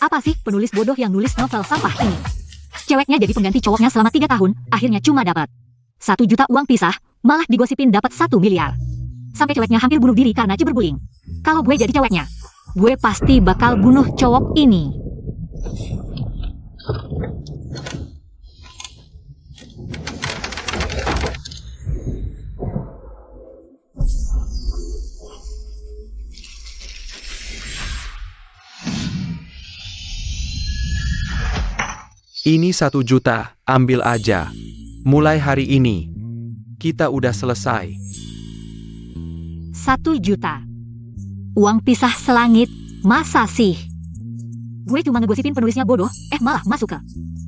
Apa sih penulis bodoh yang nulis novel sampah ini? Ceweknya jadi pengganti cowoknya selama 3 tahun, akhirnya cuma dapat 1 juta uang pisah, malah digosipin dapat 1 miliar. Sampai ceweknya hampir bunuh diri karena cyberbullying. Kalau gue jadi ceweknya, gue pasti bakal bunuh cowok ini. Ini 1 juta, ambil aja. Mulai hari ini, kita udah selesai. 1 juta. Uang pisah selangit, masa sih? Gue cuma ngegosipin penulisnya bodoh, malah masuk ke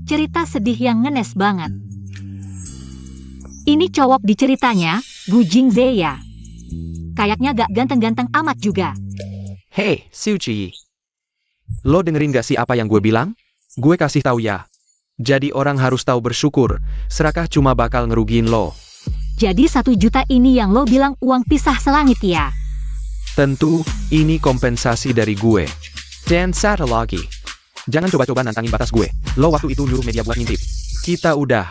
cerita sedih yang ngenes banget. Ini cowok di ceritanya, Gu Jingze ya. Kayaknya gak ganteng-ganteng amat juga. Hei, Suci. Lo dengerin gak sih apa yang gue bilang? Gue kasih tahu ya. Jadi orang harus tahu bersyukur, serakah cuma bakal ngerugiin lo. Jadi 1 juta ini yang lo bilang uang pisah selangit ya? Tentu, ini kompensasi dari gue. Dan satu lagi. Jangan coba-coba nantangin batas gue. Lo waktu itu nyuruh media buat ngintip. Kita udah.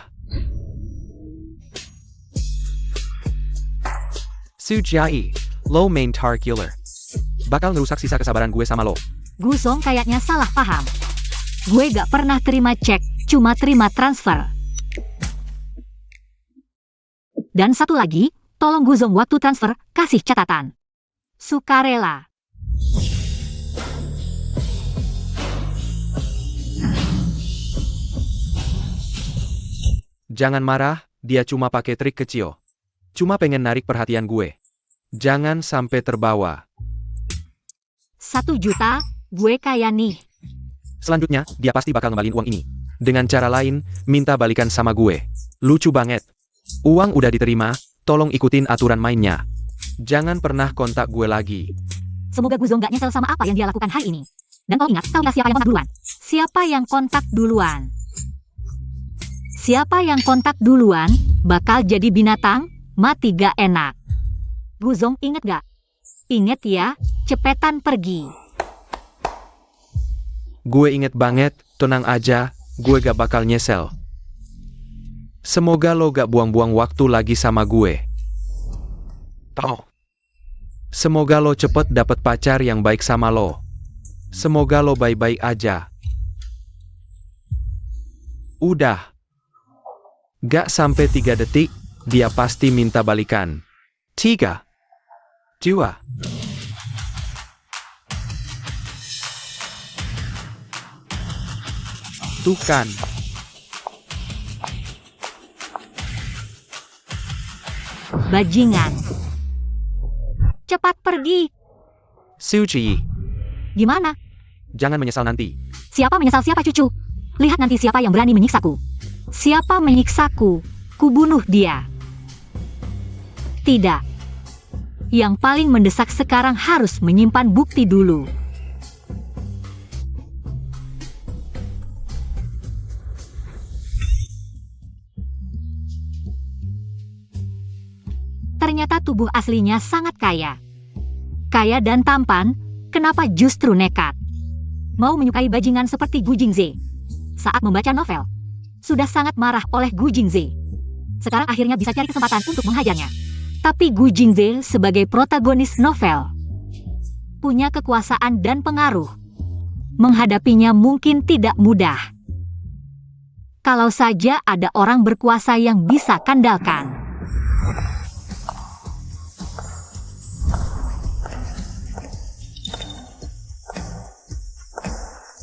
Sujai, lo main tar killer. Bakal ngerusak sisa kesabaran gue sama lo. Gusong kayaknya salah paham. Gue gak pernah terima cek, cuma terima transfer. Dan satu lagi, tolong Guzong waktu transfer, kasih catatan. Sukarela. Jangan marah, dia cuma pakai trik kecil. Cuma pengen narik perhatian gue. Jangan sampai terbawa. 1 juta, gue kaya nih. Selanjutnya, dia pasti bakal ngembalin uang ini. Dengan cara lain, minta balikan sama gue. Lucu banget. Uang udah diterima, tolong ikutin aturan mainnya. Jangan pernah kontak gue lagi. Semoga Guzong gak nyesel sama apa yang dia lakukan hari ini. Dan tolong ingat, tahu gak siapa yang kontak duluan? Siapa yang kontak duluan? Siapa yang kontak duluan, bakal jadi binatang, mati gak enak. Guzong inget gak? Inget ya, cepetan pergi. Gue inget banget, tenang aja, gue gak bakal nyesel. Semoga lo gak buang-buang waktu lagi sama gue. Tau. Semoga lo cepet dapet pacar yang baik sama lo. Semoga lo baik-baik aja. Udah. Gak sampai 3 detik, dia pasti minta balikan. 3, 2. Tuh kan. Bajingan. Cepat pergi. Suci. Gimana? Jangan menyesal nanti. Siapa menyesal siapa cucu? Lihat nanti siapa yang berani menyiksaku. Siapa menyiksaku? Kubunuh dia. Tidak. Yang paling mendesak sekarang harus menyimpan bukti dulu. Ternyata tubuh aslinya sangat kaya. Kaya dan tampan, kenapa justru nekat? Mau menyukai bajingan seperti Gu Jingze. Saat membaca novel, sudah sangat marah oleh Gu Jingze. Sekarang akhirnya bisa cari kesempatan untuk menghajarnya. Tapi Gu Jingze sebagai protagonis novel, punya kekuasaan dan pengaruh. Menghadapinya mungkin tidak mudah. Kalau saja ada orang berkuasa yang bisa kandalkan.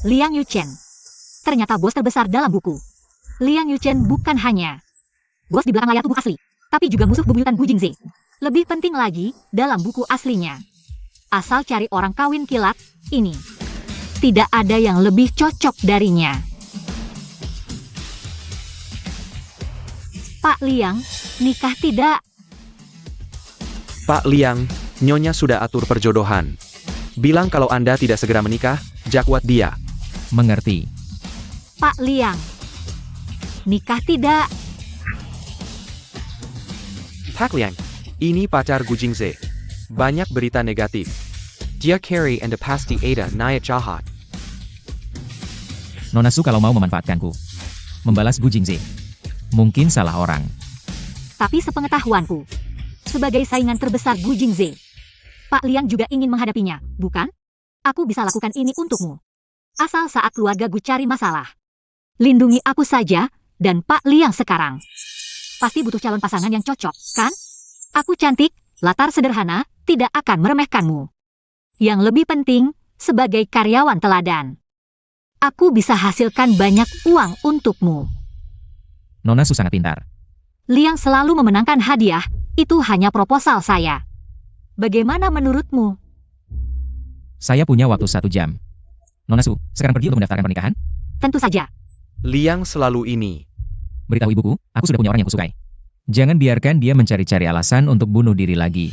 Liang Yuchen. Ternyata bos terbesar dalam buku. Liang Yuchen bukan hanya bos di belakang layar tubuh asli, tapi juga musuh bebuyutan Gu Jingze. Lebih penting lagi, dalam buku aslinya, asal cari orang kawin kilat, ini tidak ada yang lebih cocok darinya. Pak Liang, nikah tidak? Pak Liang, Nyonya sudah atur perjodohan. Bilang kalau Anda tidak segera menikah, jakwat dia. Mengerti. Pak Liang, nikah tidak? Pak Liang, ini pacar Gu Jingze. Banyak berita negatif. Dia carry and pasti ada niat jahat. Nona Su kalau mau memanfaatkanku. Membalas Gu Jingze. Mungkin salah orang. Tapi sepengetahuanku, sebagai saingan terbesar Gu Jingze, Pak Liang juga ingin menghadapinya, bukan? Aku bisa lakukan ini untukmu. Asal saat keluarga Gu cari masalah. Lindungi aku saja, dan Pak Liang sekarang. Pasti butuh calon pasangan yang cocok, kan? Aku cantik, latar sederhana, tidak akan meremehkanmu. Yang lebih penting, sebagai karyawan teladan. Aku bisa hasilkan banyak uang untukmu. Nona Su sangat pintar. Liang selalu memenangkan hadiah, itu hanya proposal saya. Bagaimana menurutmu? Saya punya waktu 1 jam. Nona Su, sekarang pergi untuk mendaftarkan pernikahan? Tentu saja. Liang selalu ini. Beritahu ibuku, aku sudah punya orang yang kusukai. Jangan biarkan dia mencari-cari alasan untuk bunuh diri lagi.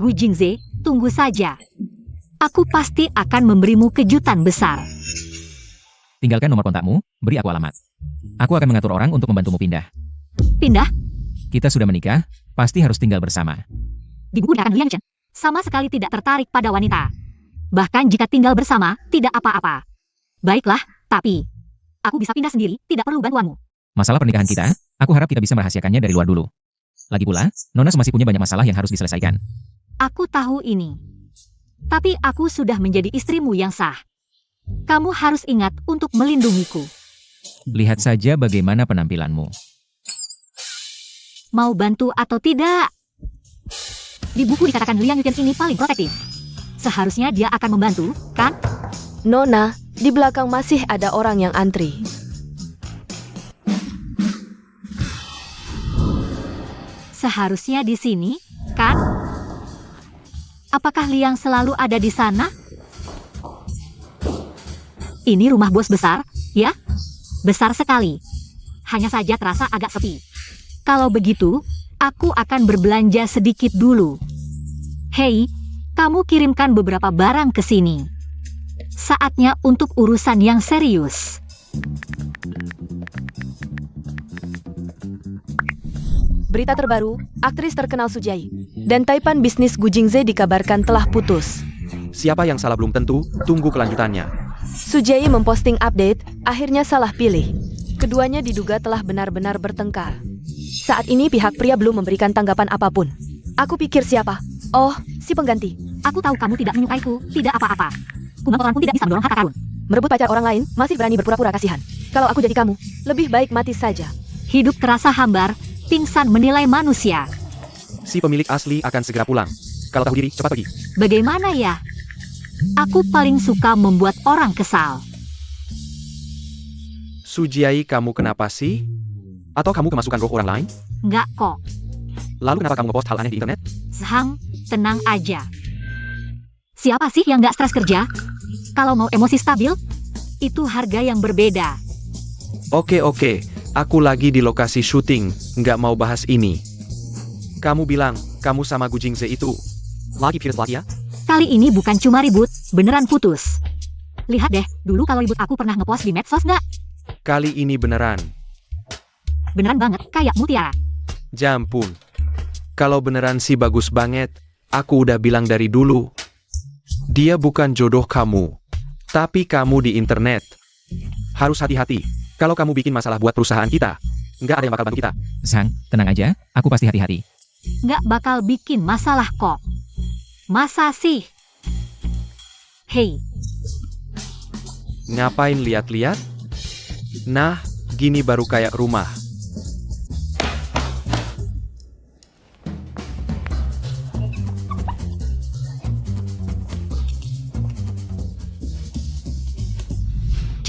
Gu Jingze, tunggu saja. Aku pasti akan memberimu kejutan besar. Tinggalkan nomor kontakmu, beri aku alamat. Aku akan mengatur orang untuk membantumu pindah. Pindah? Kita sudah menikah, pasti harus tinggal bersama. Di buku akan Liang Chen, sama sekali tidak tertarik pada wanita. Bahkan jika tinggal bersama, tidak apa-apa. Baiklah, tapi aku bisa pindah sendiri, tidak perlu bantuanmu. Masalah pernikahan kita, aku harap kita bisa merahasiakannya dari luar dulu. Lagi pula, Nona Su masih punya banyak masalah yang harus diselesaikan. Aku tahu ini. Tapi aku sudah menjadi istrimu yang sah. Kamu harus ingat untuk melindungiku. Lihat saja bagaimana penampilanmu. Mau bantu atau tidak? Di buku dikatakan Liang Yuqian ini paling protektif. Seharusnya dia akan membantu, kan? Nona, di belakang masih ada orang yang antri. Seharusnya di sini, kan? Apakah Liang selalu ada di sana? Ini rumah bos besar, ya? Besar sekali. Hanya saja terasa agak sepi. Kalau begitu, aku akan berbelanja sedikit dulu. Hei, kamu kirimkan beberapa barang ke sini. Saatnya untuk urusan yang serius. Berita terbaru, aktris terkenal Sujai dan taipan bisnis Gu Jingze dikabarkan telah putus. Siapa yang salah belum tentu, tunggu kelanjutannya. Sujai memposting update, akhirnya salah pilih. Keduanya diduga telah benar-benar bertengkar. Saat ini pihak pria belum memberikan tanggapan apapun. Aku pikir siapa? Oh, si pengganti. Aku tahu kamu tidak menyukaiku, tidak apa-apa. Kumam orang pun tidak bisa mendorong harta karun. Merebut pacar orang lain, masih berani berpura-pura kasihan. Kalau aku jadi kamu, lebih baik mati saja. Hidup terasa hambar, pingsan menilai manusia. Si pemilik asli akan segera pulang. Kalau tahu diri, cepat pergi. Bagaimana ya? Aku paling suka membuat orang kesal. Sujiai, kamu kenapa sih? Atau kamu kemasukan roh orang lain? Nggak kok. Lalu kenapa kamu ngepost hal aneh di internet? Zhang, tenang aja. Siapa sih yang nggak stres kerja? Kalau mau emosi stabil, itu harga yang berbeda. Oke, aku lagi di lokasi syuting, nggak mau bahas ini. Kamu bilang, kamu sama Gu Jingze itu lagi fierce lagi ya? Kali ini bukan cuma ribut, beneran putus. Lihat deh, dulu kalau ribut aku pernah ngepost di medsos nggak? Kali ini beneran. Beneran banget, kayak mutiara. Jampun. Kalau beneran sih bagus banget, aku udah bilang dari dulu. Dia bukan jodoh kamu, tapi kamu di internet. Harus hati-hati. Kalau kamu bikin masalah buat perusahaan kita, nggak ada yang bakal bantu kita. Zhang, tenang aja, aku pasti hati-hati. Nggak bakal bikin masalah kok. Masa sih? Hei, Ngapain lihat-lihat? Nah, gini baru kayak rumah.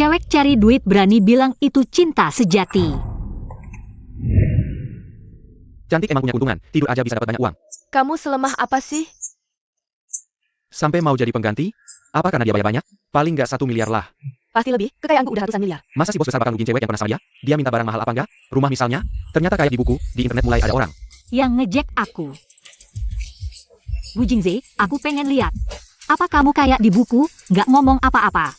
cewek cari duit berani bilang itu cinta sejati. Cantik emang punya keuntungan, tidur aja bisa dapat banyak uang. Kamu selemah apa sih? Sampai mau jadi pengganti? Apa karena dia bayar banyak? Paling nggak 1 miliar lah. Pasti lebih, kekayaanku udah ratusan miliar. Masa si bos besar bakal nugin cewek yang pernah sama dia? Dia minta barang mahal apa enggak? Rumah misalnya? Ternyata kayak di buku, di internet mulai ada orang Yang ngejek aku. Gu Jingze, aku pengen lihat. Apa kamu kayak di buku, nggak ngomong apa-apa?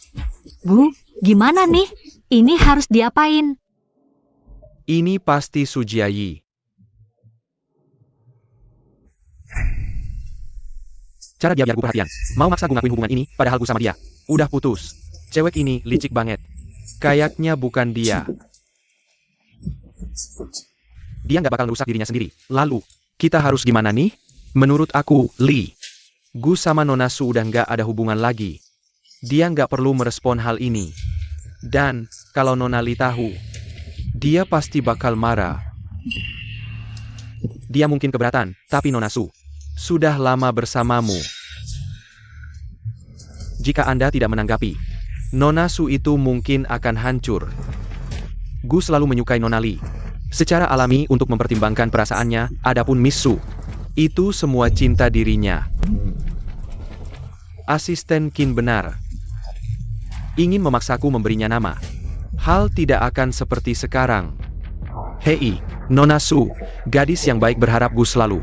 Gu, gimana nih? Ini harus diapain? Ini pasti Sujiayi. Cara dia biar gue perhatian. Mau maksa gue ngakuin hubungan ini, padahal gue sama dia udah putus. Cewek ini licik banget. Kayaknya bukan dia. Dia nggak bakal rusak dirinya sendiri. Lalu, kita harus gimana nih? Menurut aku, Lee, Gu sama Nona Su udah nggak ada hubungan lagi. Dia nggak perlu merespon hal ini. Dan, kalau Nona Lee tahu, dia pasti bakal marah. Dia mungkin keberatan, tapi Nona Su sudah lama bersamamu. Jika Anda tidak menanggapi, Nona Su itu mungkin akan hancur. Gu selalu menyukai Nona Lee secara alami untuk mempertimbangkan perasaannya, adapun Miss Su, itu semua cinta dirinya. Asisten Qin benar. Ingin memaksaku memberinya nama. Hal tidak akan seperti sekarang. Hei, Nona Su, gadis yang baik berharap Gu selalu.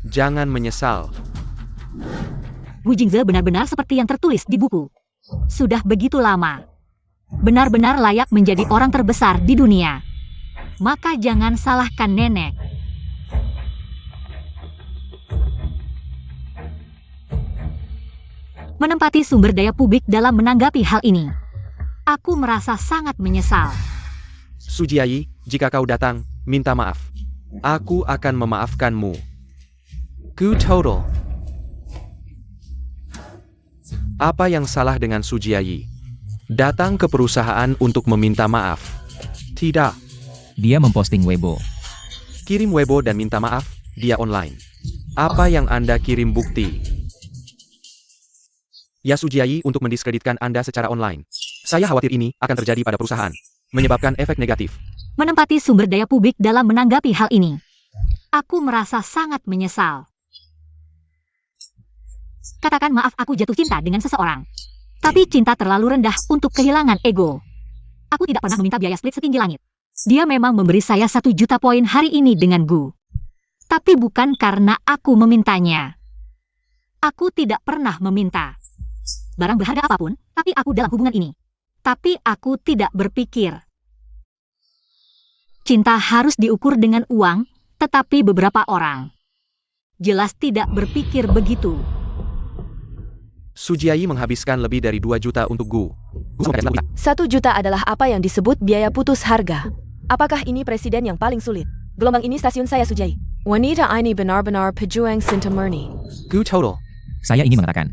Jangan menyesal. Gu Jingze benar-benar seperti yang tertulis di buku. Sudah begitu lama. Benar-benar layak menjadi orang terbesar di dunia. Maka jangan salahkan nenek. Menempati sumber daya publik dalam menanggapi hal ini. Aku merasa sangat menyesal. Sujiayi, jika kau datang, minta maaf. Aku akan memaafkanmu. Gu total. Apa yang salah dengan Sujiayi? Datang ke perusahaan untuk meminta maaf. Tidak. Dia memposting Weibo. Kirim Weibo dan minta maaf, dia online. Apa yang Anda kirim bukti? Ya Sujiayi untuk mendiskreditkan Anda secara online. Saya khawatir ini akan terjadi pada perusahaan. Menyebabkan efek negatif. Menempati sumber daya publik dalam menanggapi hal ini. Aku merasa sangat menyesal. Katakan maaf aku jatuh cinta dengan seseorang. Tapi cinta terlalu rendah untuk kehilangan ego. Aku tidak pernah meminta biaya split setinggi langit. Dia memang memberi saya 1 juta poin hari ini dengan Gu. Tapi bukan karena aku memintanya. Aku tidak pernah meminta barang berharga apapun, tapi aku dalam hubungan ini. Tapi aku tidak berpikir. Cinta harus diukur dengan uang, tetapi beberapa orang jelas tidak berpikir begitu. Sujiayi menghabiskan lebih dari 2 juta untuk Gu. 1 juta adalah apa yang disebut biaya putus harga. Apakah ini presiden yang paling sulit? Gelombang ini stasiun saya Sujiayi. Wanita ini benar-benar pejuang cinta murni. Gu total. Saya ingin mengatakan,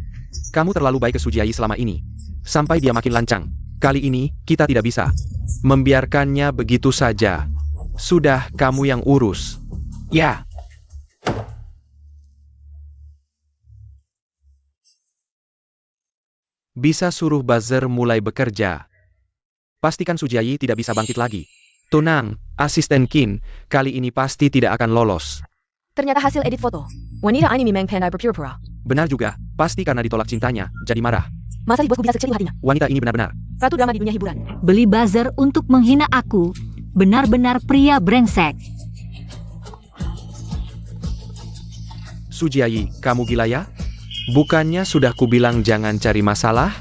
Kamu terlalu baik ke Sujiayi selama ini. Sampai dia makin lancang. Kali ini, kita tidak bisa membiarkannya begitu saja. Sudah kamu yang urus. Ya. Bisa suruh buzzer mulai bekerja. Pastikan Sujiayi tidak bisa bangkit lagi. Tenang, asisten Qin, kali ini pasti tidak akan lolos. Ternyata hasil edit foto. Wanita ini memang pandai berpura-pura. Benar juga, pasti karena ditolak cintanya, jadi marah. Masa dibuatku bisa sekecil hatinya? Wanita ini benar-benar. Ratu drama di dunia hiburan. Beli buzzer untuk menghina aku. Benar-benar pria brengsek. Sujiayi, kamu gila ya? Bukannya sudah kubilang jangan cari masalah?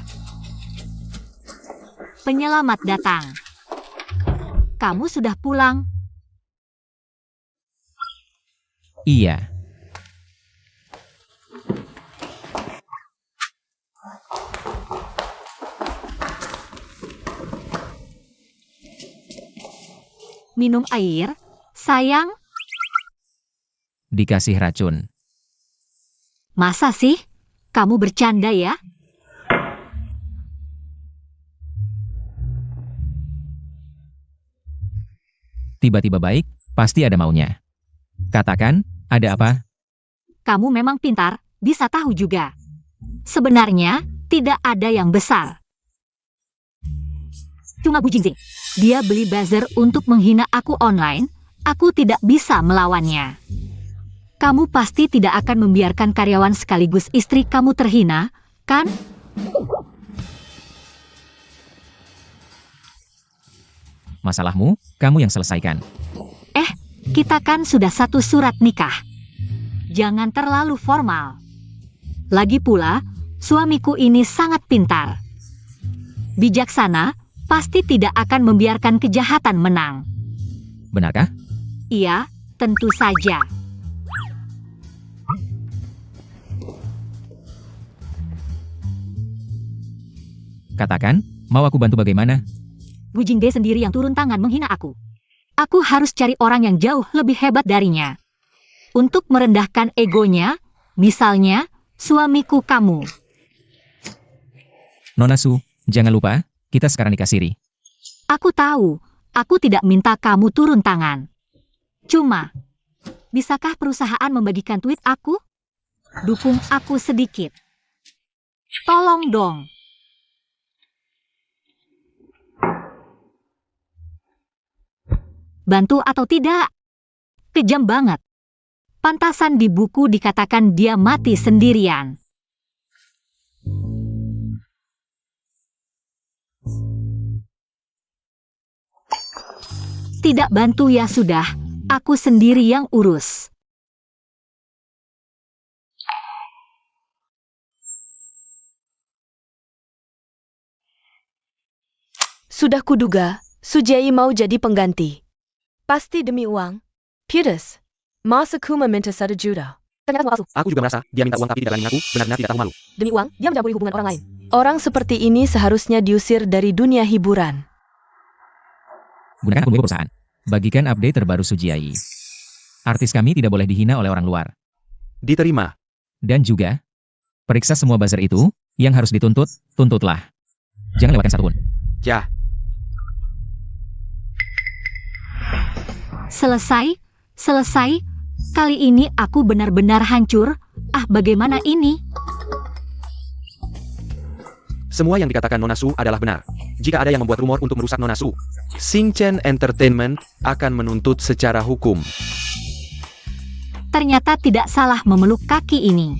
Penyelamat datang. Kamu sudah pulang. iya. Minum air, sayang. Dikasih racun. Masa sih? Kamu bercanda ya? Tiba-tiba baik, pasti ada maunya. Katakan, ada apa? Kamu memang pintar, bisa tahu juga. Sebenarnya, tidak ada yang besar. Cuma Gu Jingze. Dia beli buzzer untuk menghina aku online, aku tidak bisa melawannya. Kamu pasti tidak akan membiarkan karyawan sekaligus istri kamu terhina, kan? Masalahmu, kamu yang selesaikan. Kita kan sudah satu surat nikah. Jangan terlalu formal. Lagi pula, suamiku ini sangat pintar. Bijaksana, pasti tidak akan membiarkan kejahatan menang. Benarkah? Iya, tentu saja. Katakan, mau aku bantu bagaimana? Gu Jingde sendiri yang turun tangan menghina aku. Aku harus cari orang yang jauh lebih hebat darinya. Untuk merendahkan egonya, misalnya, suamiku kamu. Nona Su, jangan lupa, kita sekarang nikah siri. Aku tahu, aku tidak minta kamu turun tangan. Cuma, bisakah perusahaan membagikan tweet aku? Dukung aku sedikit. Tolong dong. Bantu atau tidak? Kejam banget. Pantasan di buku dikatakan dia mati sendirian. Tidak bantu ya sudah, aku sendiri yang urus. Sudah kuduga, Sujei mau jadi pengganti. Pasti demi uang. Putus. Masa ku meminta 1 juta. Ternyata palsu. Aku juga merasa, dia minta uang tapi tidak berani mengaku, benar-benar tidak tahu malu. Demi uang, dia mencampuri hubungan orang lain. Orang seperti ini seharusnya diusir dari dunia hiburan. Gunakan akun Weibo perusahaan. Bagikan update terbaru Sujiai. Artis kami tidak boleh dihina oleh orang luar. Diterima. Dan juga, periksa semua buzzer itu, yang harus dituntut, tuntutlah. Jangan lewatkan satu pun. Ya, Selesai, selesai. Kali ini aku benar-benar hancur. Ah, bagaimana ini? semua yang dikatakan Nona Su adalah benar. Jika ada yang membuat rumor untuk merusak Nona Su, Singchen Entertainment akan menuntut secara hukum. Ternyata tidak salah memeluk kaki ini.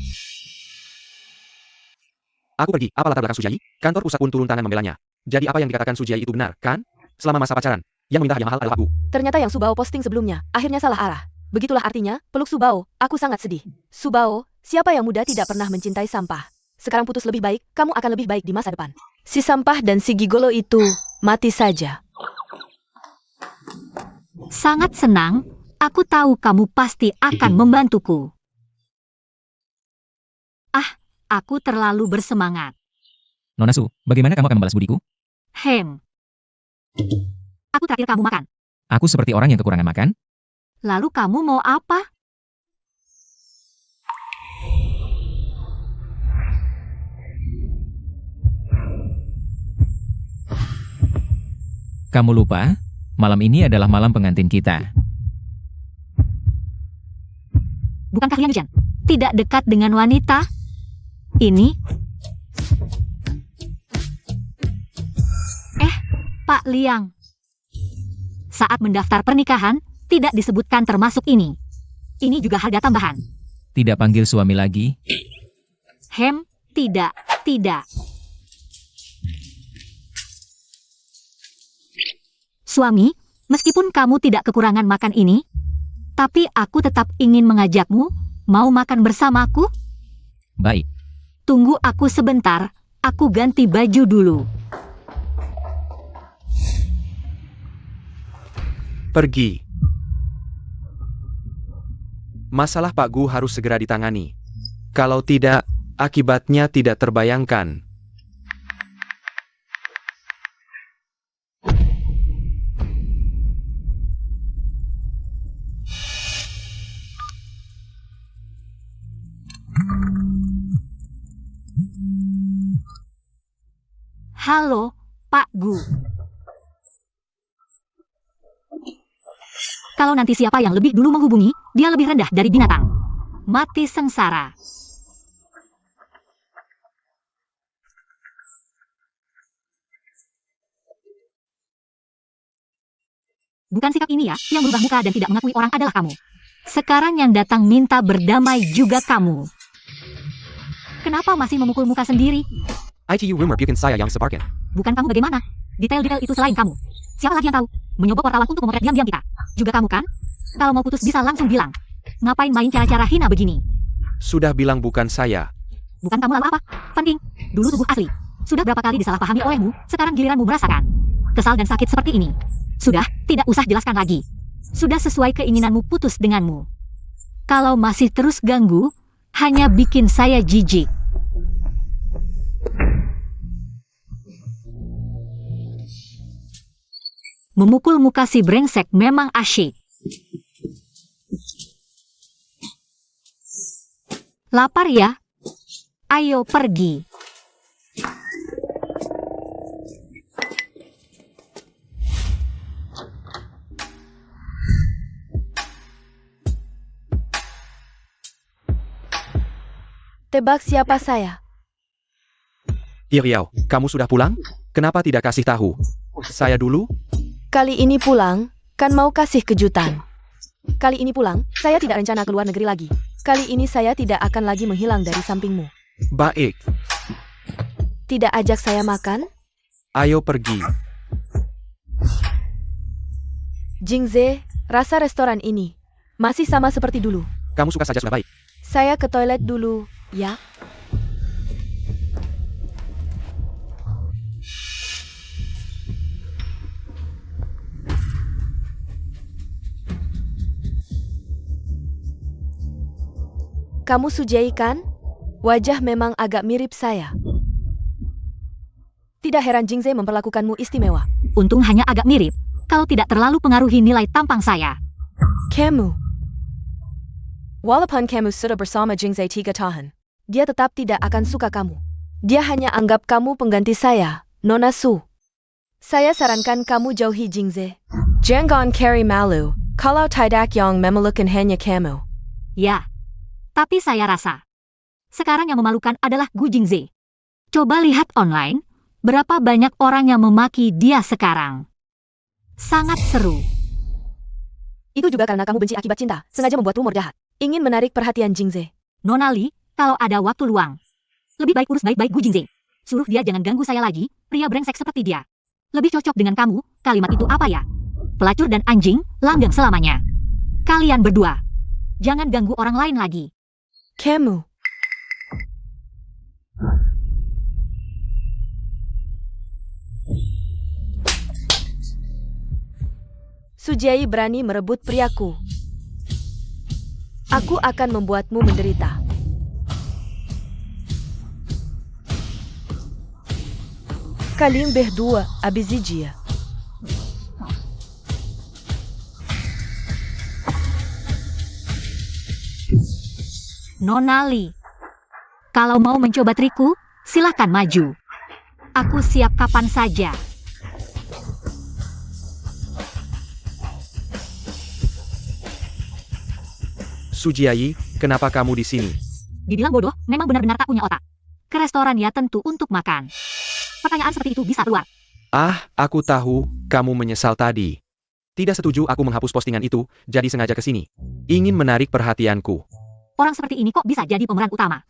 Aku pergi, apa latar belakang Sujai? Kantor pusat pun turun tangan membelanya. Jadi apa yang dikatakan Sujai itu benar, kan? Selama masa pacaran, yang meminta hadiah mahal adalah aku. Ternyata yang Subao posting sebelumnya, akhirnya salah arah. Begitulah artinya, peluk Subao, aku sangat sedih. Subao, siapa yang muda tidak pernah mencintai sampah? Sekarang putus lebih baik, kamu akan lebih baik di masa depan. Si sampah dan si gigolo itu, mati saja. Sangat senang, aku tahu kamu pasti akan membantuku. Ah, aku terlalu bersemangat. Nona Su, bagaimana kamu akan membalas budiku? Aku traktir kamu makan. Aku seperti orang yang kekurangan makan? Lalu kamu mau apa? Kamu lupa, malam ini adalah malam pengantin kita. Bukankah Liang Yujian tidak dekat dengan wanita? Ini? Pak Liang. Saat mendaftar pernikahan, tidak disebutkan termasuk ini. Ini juga harga tambahan. Tidak panggil suami lagi? Tidak. Suami, meskipun kamu tidak kekurangan makan ini, tapi aku tetap ingin mengajakmu, mau makan bersamaku? Baik. Tunggu aku sebentar, aku ganti baju dulu. Pergi. Masalah Pak Gu harus segera ditangani. Kalau tidak, akibatnya tidak terbayangkan. Halo, Pak Gu. Kalau nanti siapa yang lebih dulu menghubungi, dia lebih rendah dari binatang. Mati sengsara. Bukan sikap ini ya, yang berubah muka dan tidak mengakui orang adalah kamu. Sekarang yang datang minta berdamai juga kamu. Kenapa masih memukul muka sendiri? ITU rumor bikin saya yang sebarkan. Bukan kamu bagaimana? Detail-detail itu selain kamu. Siapa lagi yang tahu? Menyogok wartawan untuk memotret diam-diam kita. Juga kamu kan? Kalau mau putus bisa langsung bilang. Ngapain main cara-cara hina begini? Sudah bilang bukan saya. Bukan kamu lalu apa? Penting. Dulu tubuh asli. Sudah berapa kali disalahpahami olehmu, sekarang giliranmu merasakan. Kesal dan sakit seperti ini. Sudah, tidak usah jelaskan lagi. Sudah sesuai keinginanmu putus denganmu. Kalau masih terus ganggu, hanya bikin saya jijik. Memukul muka si brengsek memang asyik. Lapar ya? Ayo pergi. Tebak siapa saya? Iriau, kamu sudah pulang? Kenapa tidak kasih tahu? Saya dulu? Kali ini pulang, kan mau kasih kejutan. Kali ini pulang, saya tidak rencana keluar negeri lagi. Kali ini saya tidak akan lagi menghilang dari sampingmu. Baik, Tidak ajak saya makan? ayo pergi. Jingze, rasa restoran ini masih sama seperti dulu. Kamu suka saja sudah baik. Saya ke toilet dulu, ya. Kamu Sujai kan? Wajah memang agak mirip saya. Tidak heran Jingze memperlakukanmu istimewa. Untung hanya agak mirip, kalau tidak terlalu pengaruhi nilai tampang saya. Kamu. Walaupun kamu sudah bersama Jingze 3 tahun, dia tetap tidak akan suka kamu. Dia hanya anggap kamu pengganti saya, Nona Su. Saya sarankan kamu jauhi Jingze. Jangan cari malu, kalau tidak yang memerlukan hanya kamu. Ya. Tapi saya rasa, sekarang yang memalukan adalah Gu Jingze. Coba lihat online, berapa banyak orang yang memaki dia sekarang. Sangat seru. Itu juga karena kamu benci akibat cinta, sengaja membuat rumor jahat. Ingin menarik perhatian Jingze. Nona Li, kalau ada waktu luang, lebih baik urus baik-baik Gu Jingze. Suruh dia jangan ganggu saya lagi, pria brengsek seperti dia. Lebih cocok dengan kamu, kalimat itu apa ya? Pelacur dan anjing, langgeng selamanya. Kalian berdua, jangan ganggu orang lain lagi. Kamu. Sujai berani merebut priaku. Aku akan membuatmu menderita. Kalian berdua abizijia. Nona Li, kalau mau mencoba trikku, silakan maju. Aku siap kapan saja. Sujiayi, kenapa kamu di sini? Dibilang bodoh, memang benar-benar tak punya otak. Ke restoran ya tentu untuk makan. Pertanyaan seperti itu bisa keluar. Ah, aku tahu, kamu menyesal tadi. Tidak setuju aku menghapus postingan itu, jadi sengaja ke sini. Ingin menarik perhatianku. Orang seperti ini kok bisa jadi pemeran utama?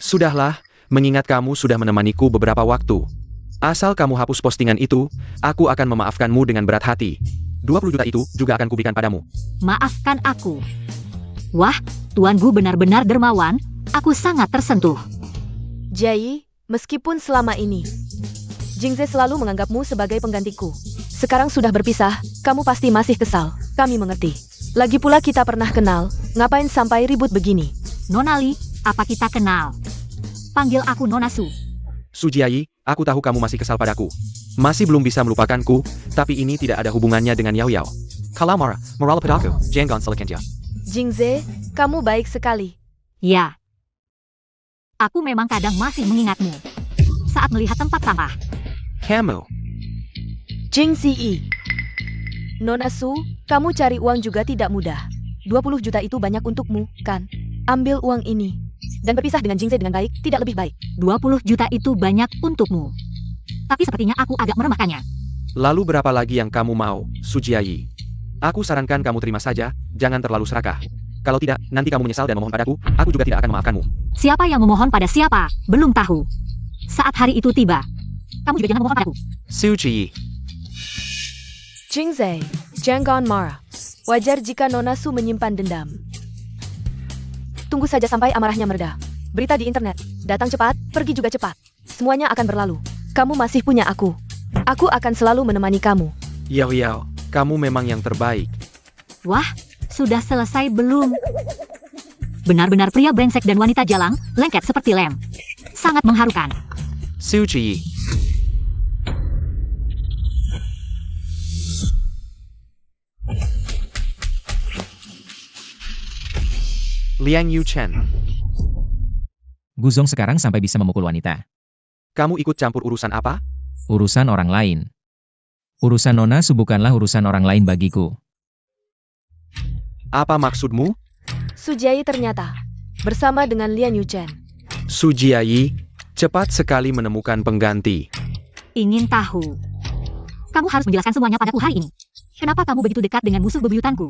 Sudahlah, mengingat kamu sudah menemaniku beberapa waktu. Asal kamu hapus postingan itu, aku akan memaafkanmu dengan berat hati. 20 juta itu juga akan kuberikan padamu. Maafkan aku. Wah, Tuan Gu benar-benar dermawan, aku sangat tersentuh. Jai, meskipun selama ini Jingze selalu menganggapmu sebagai penggantiku, sekarang sudah berpisah, kamu pasti masih kesal. Kami mengerti. Lagi pula kita pernah kenal, ngapain sampai ribut begini? Nona Li, apa kita kenal? Panggil aku Nona Su. Sujiayi, aku tahu kamu masih kesal padaku. Masih belum bisa melupakanku, tapi ini tidak ada hubungannya dengan Yao Yao. Kalau marah, moral padaku, jangan selekenja. Jingze, kamu baik sekali. Ya. Aku memang kadang masih mengingatmu. Saat melihat tempat sampah. Kamu. Jingzi. Nona Su, kamu cari uang juga tidak mudah. 20 juta itu banyak untukmu, kan? Ambil uang ini. Dan berpisah dengan Jingze dengan baik, tidak lebih baik. 20 juta itu banyak untukmu. Tapi sepertinya aku agak meremehkannya. Lalu berapa lagi yang kamu mau, Sujiayi? Aku sarankan kamu terima saja, jangan terlalu serakah. Kalau tidak, nanti kamu menyesal dan memohon padaku, aku juga tidak akan memaafkanmu. Siapa yang memohon pada siapa? Belum tahu. Saat hari itu tiba, kamu juga jangan memohon padaku. Sujiayi. Jingze, jangan marah. Wajar jika Nona Su menyimpan dendam. Tunggu saja sampai amarahnya mereda. Berita di internet, datang cepat, pergi juga cepat. Semuanya akan berlalu. Kamu masih punya aku. Aku akan selalu menemani kamu. Yao Yao, kamu memang yang terbaik. Wah, sudah selesai belum? Benar-benar pria brengsek dan wanita jalang, lengket seperti lem. Sangat mengharukan. Suji. Liang Yuchen, Guzong sekarang sampai bisa memukul wanita. kamu ikut campur urusan apa? Urusan orang lain. Urusan Nona Su bukanlah urusan orang lain bagiku. Apa maksudmu? Sujiayi ternyata bersama dengan Lian Yuchen. Sujiayi, cepat sekali menemukan pengganti. Ingin tahu. Kamu harus menjelaskan semuanya padaku hari ini. Kenapa kamu begitu dekat dengan musuh bebuyutanku?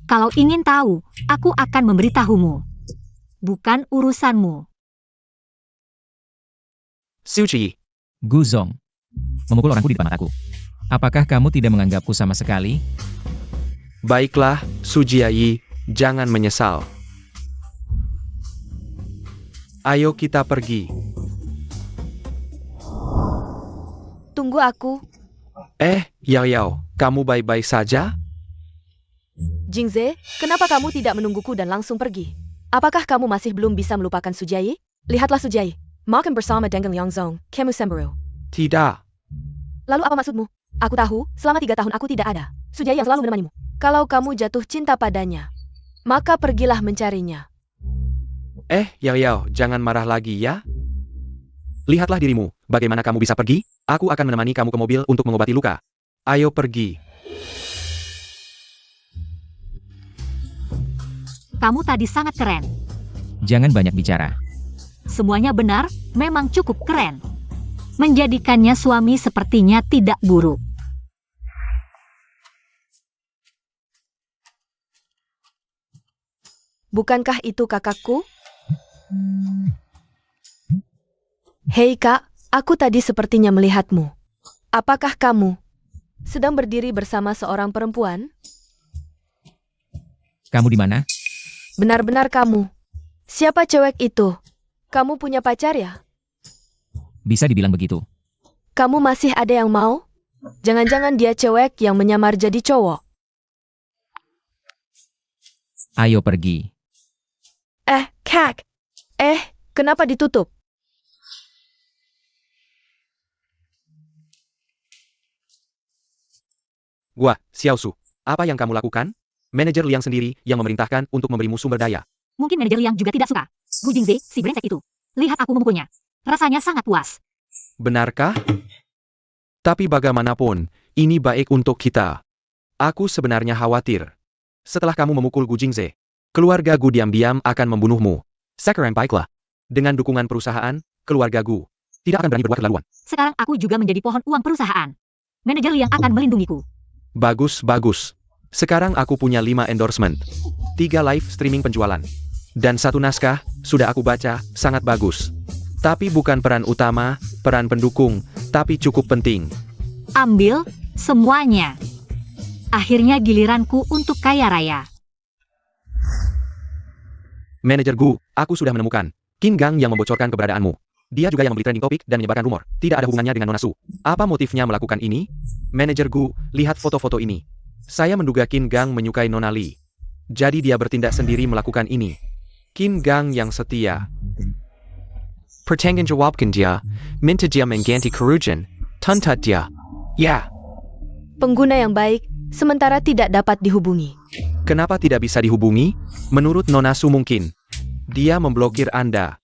Kalau ingin tahu, aku akan memberitahumu. Bukan urusanmu. Suji, Guzong. Memukul orangku di depan mataku. Apakah kamu tidak menganggapku sama sekali? baiklah, Sujiayi, jangan menyesal. Ayo kita pergi. Tunggu aku. Yao Yao, kamu baik-baik saja? Jingze, kenapa kamu tidak menungguku dan langsung pergi? Apakah kamu masih belum bisa melupakan Sujiayi? Lihatlah Sujiayi. Makan bersama dengan Liang Zong, Kemu Semburu. Tidak. Lalu apa maksudmu? Aku tahu, selama 3 tahun aku tidak ada. Sujiayi yang selalu menemanimu. Kalau kamu jatuh cinta padanya, maka pergilah mencarinya. Yao Yao, jangan marah lagi ya. Lihatlah dirimu, bagaimana kamu bisa pergi? Aku akan menemani kamu ke mobil untuk mengobati luka. Ayo pergi. Kamu tadi sangat keren. Jangan banyak bicara. Semuanya benar, memang cukup keren. Menjadikannya suami sepertinya tidak buruk. Bukankah itu kakakku? Hei kak, aku tadi sepertinya melihatmu. Apakah kamu sedang berdiri bersama seorang perempuan? Kamu di mana? Benar-benar kamu. Siapa cewek itu? Kamu punya pacar ya? Bisa dibilang begitu. Kamu masih ada yang mau? Jangan-jangan dia cewek yang menyamar jadi cowok. Ayo pergi. Kak. Kenapa ditutup? Gua, Xiaosu, apa yang kamu lakukan? Manajer Liang sendiri yang memerintahkan untuk memberimu sumber daya. Mungkin manajer Liang juga tidak suka. Gu Jingze, si brengsek itu. Lihat aku memukulnya. Rasanya sangat puas. Benarkah? Tapi bagaimanapun, ini baik untuk kita. Aku sebenarnya khawatir. Setelah kamu memukul Gu Jingze, keluarga Gu diam-diam akan membunuhmu. Sekarang baiklah. Dengan dukungan perusahaan, keluarga Gu tidak akan berani berbuat keterlaluan. Sekarang aku juga menjadi pohon uang perusahaan. Manajer Liang akan melindungiku. Bagus, bagus. Sekarang aku punya 5 endorsement. 3 live streaming penjualan. Dan 1 naskah, sudah aku baca, sangat bagus. Tapi bukan peran utama, peran pendukung, tapi cukup penting. Ambil semuanya. Akhirnya giliranku untuk kaya raya. Manajer Gu, aku sudah menemukan Qin Gang yang membocorkan keberadaanmu. Dia juga yang membeli trending topik dan menyebarkan rumor. Tidak ada hubungannya dengan Nona Su. Apa motifnya melakukan ini? Manajer Gu, lihat foto-foto ini. Saya menduga Qin Gang menyukai Nona Li. Jadi dia bertindak sendiri melakukan ini. Qin Gang yang setia. Pertanyaan jawabkan dia. Minta dia mengganti kerugian. Tuntut dia. Ya. Pengguna yang baik, sementara tidak dapat dihubungi. Kenapa tidak bisa dihubungi? Menurut Nona Su mungkin. Dia memblokir Anda.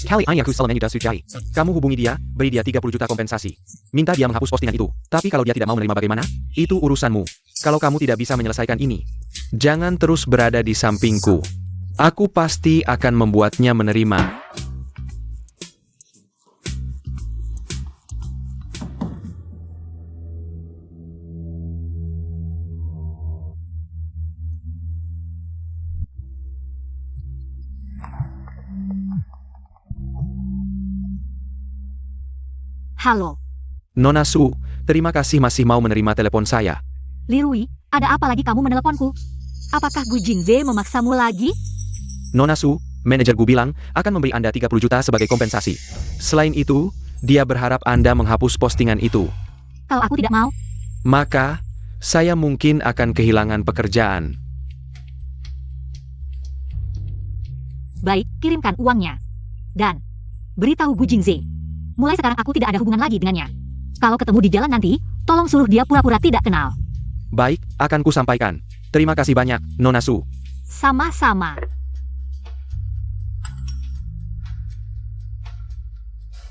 Kali ini aku selalu tidak Sujiayi. Kamu hubungi dia, beri dia 30 juta kompensasi. Minta dia menghapus postingan itu. Tapi kalau dia tidak mau menerima bagaimana? Itu urusanmu. Kalau kamu tidak bisa menyelesaikan ini, jangan terus berada di sampingku. Aku pasti akan membuatnya menerima. Halo, Nona Su, terima kasih masih mau menerima telepon saya. Li Rui, ada apa lagi kamu meneleponku? Apakah Gu Jingze memaksamu lagi? Nona Su, manajer Gu bilang akan memberi Anda 30 juta sebagai kompensasi. Selain itu, dia berharap Anda menghapus postingan itu. Kalau aku tidak mau, Maka, saya mungkin akan kehilangan pekerjaan. Baik, kirimkan uangnya. Dan, beritahu Gu Jingze. Mulai sekarang aku tidak ada hubungan lagi dengannya. Kalau ketemu di jalan nanti, tolong suruh dia pura-pura tidak kenal. Baik, akan ku sampaikan. Terima kasih banyak, Nona Su. Sama-sama.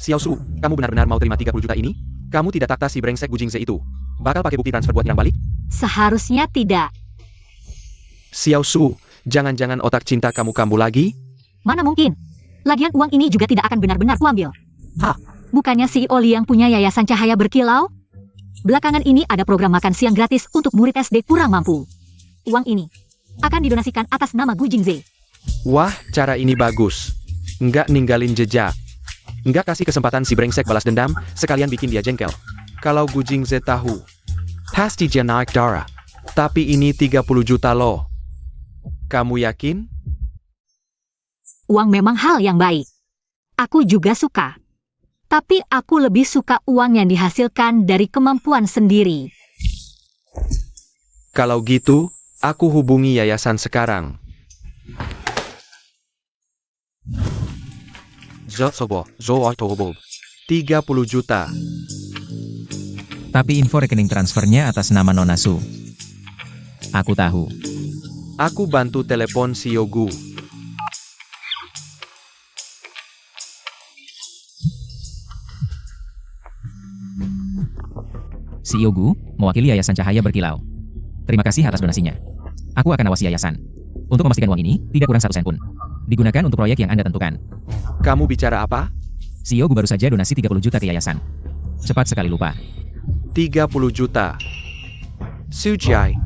Xiao Su, kamu benar-benar mau terima 30 juta ini? Kamu tidak takta si brengsek Gu Jingze itu. Bakal pakai bukti transfer buat nyerang balik? Seharusnya tidak. Xiao Su, jangan-jangan otak cinta kamu kambuh lagi? Mana mungkin? Lagian uang ini juga tidak akan benar-benar kuambil. Hah? Bukannya si Oli yang punya yayasan cahaya berkilau? Belakangan ini ada program makan siang gratis untuk murid SD kurang mampu. Uang ini akan didonasikan atas nama Gu Jingze. Wah, cara ini bagus. Nggak ninggalin jejak. Nggak kasih kesempatan si brengsek balas dendam, sekalian bikin dia jengkel. Kalau Gu Jingze tahu, pasti dia naik darah. Tapi ini 30 juta loh. Kamu yakin? Uang memang hal yang baik. Aku juga suka. Tapi aku lebih suka uang yang dihasilkan dari kemampuan sendiri. Kalau gitu, aku hubungi yayasan sekarang. Zosobo, 30 juta. Tapi info rekening transfernya atas nama Nona Su. Aku tahu. Aku bantu telepon si Yogu. CEO Gu, mewakili Yayasan Cahaya Berkilau. Terima kasih atas donasinya. Aku akan awasi yayasan. Untuk memastikan uang ini tidak kurang 1 sen pun. Digunakan untuk proyek yang Anda tentukan. Kamu bicara apa? CEO Gu baru saja donasi 30 juta ke yayasan. Cepat sekali lupa. 30 juta. Sujai.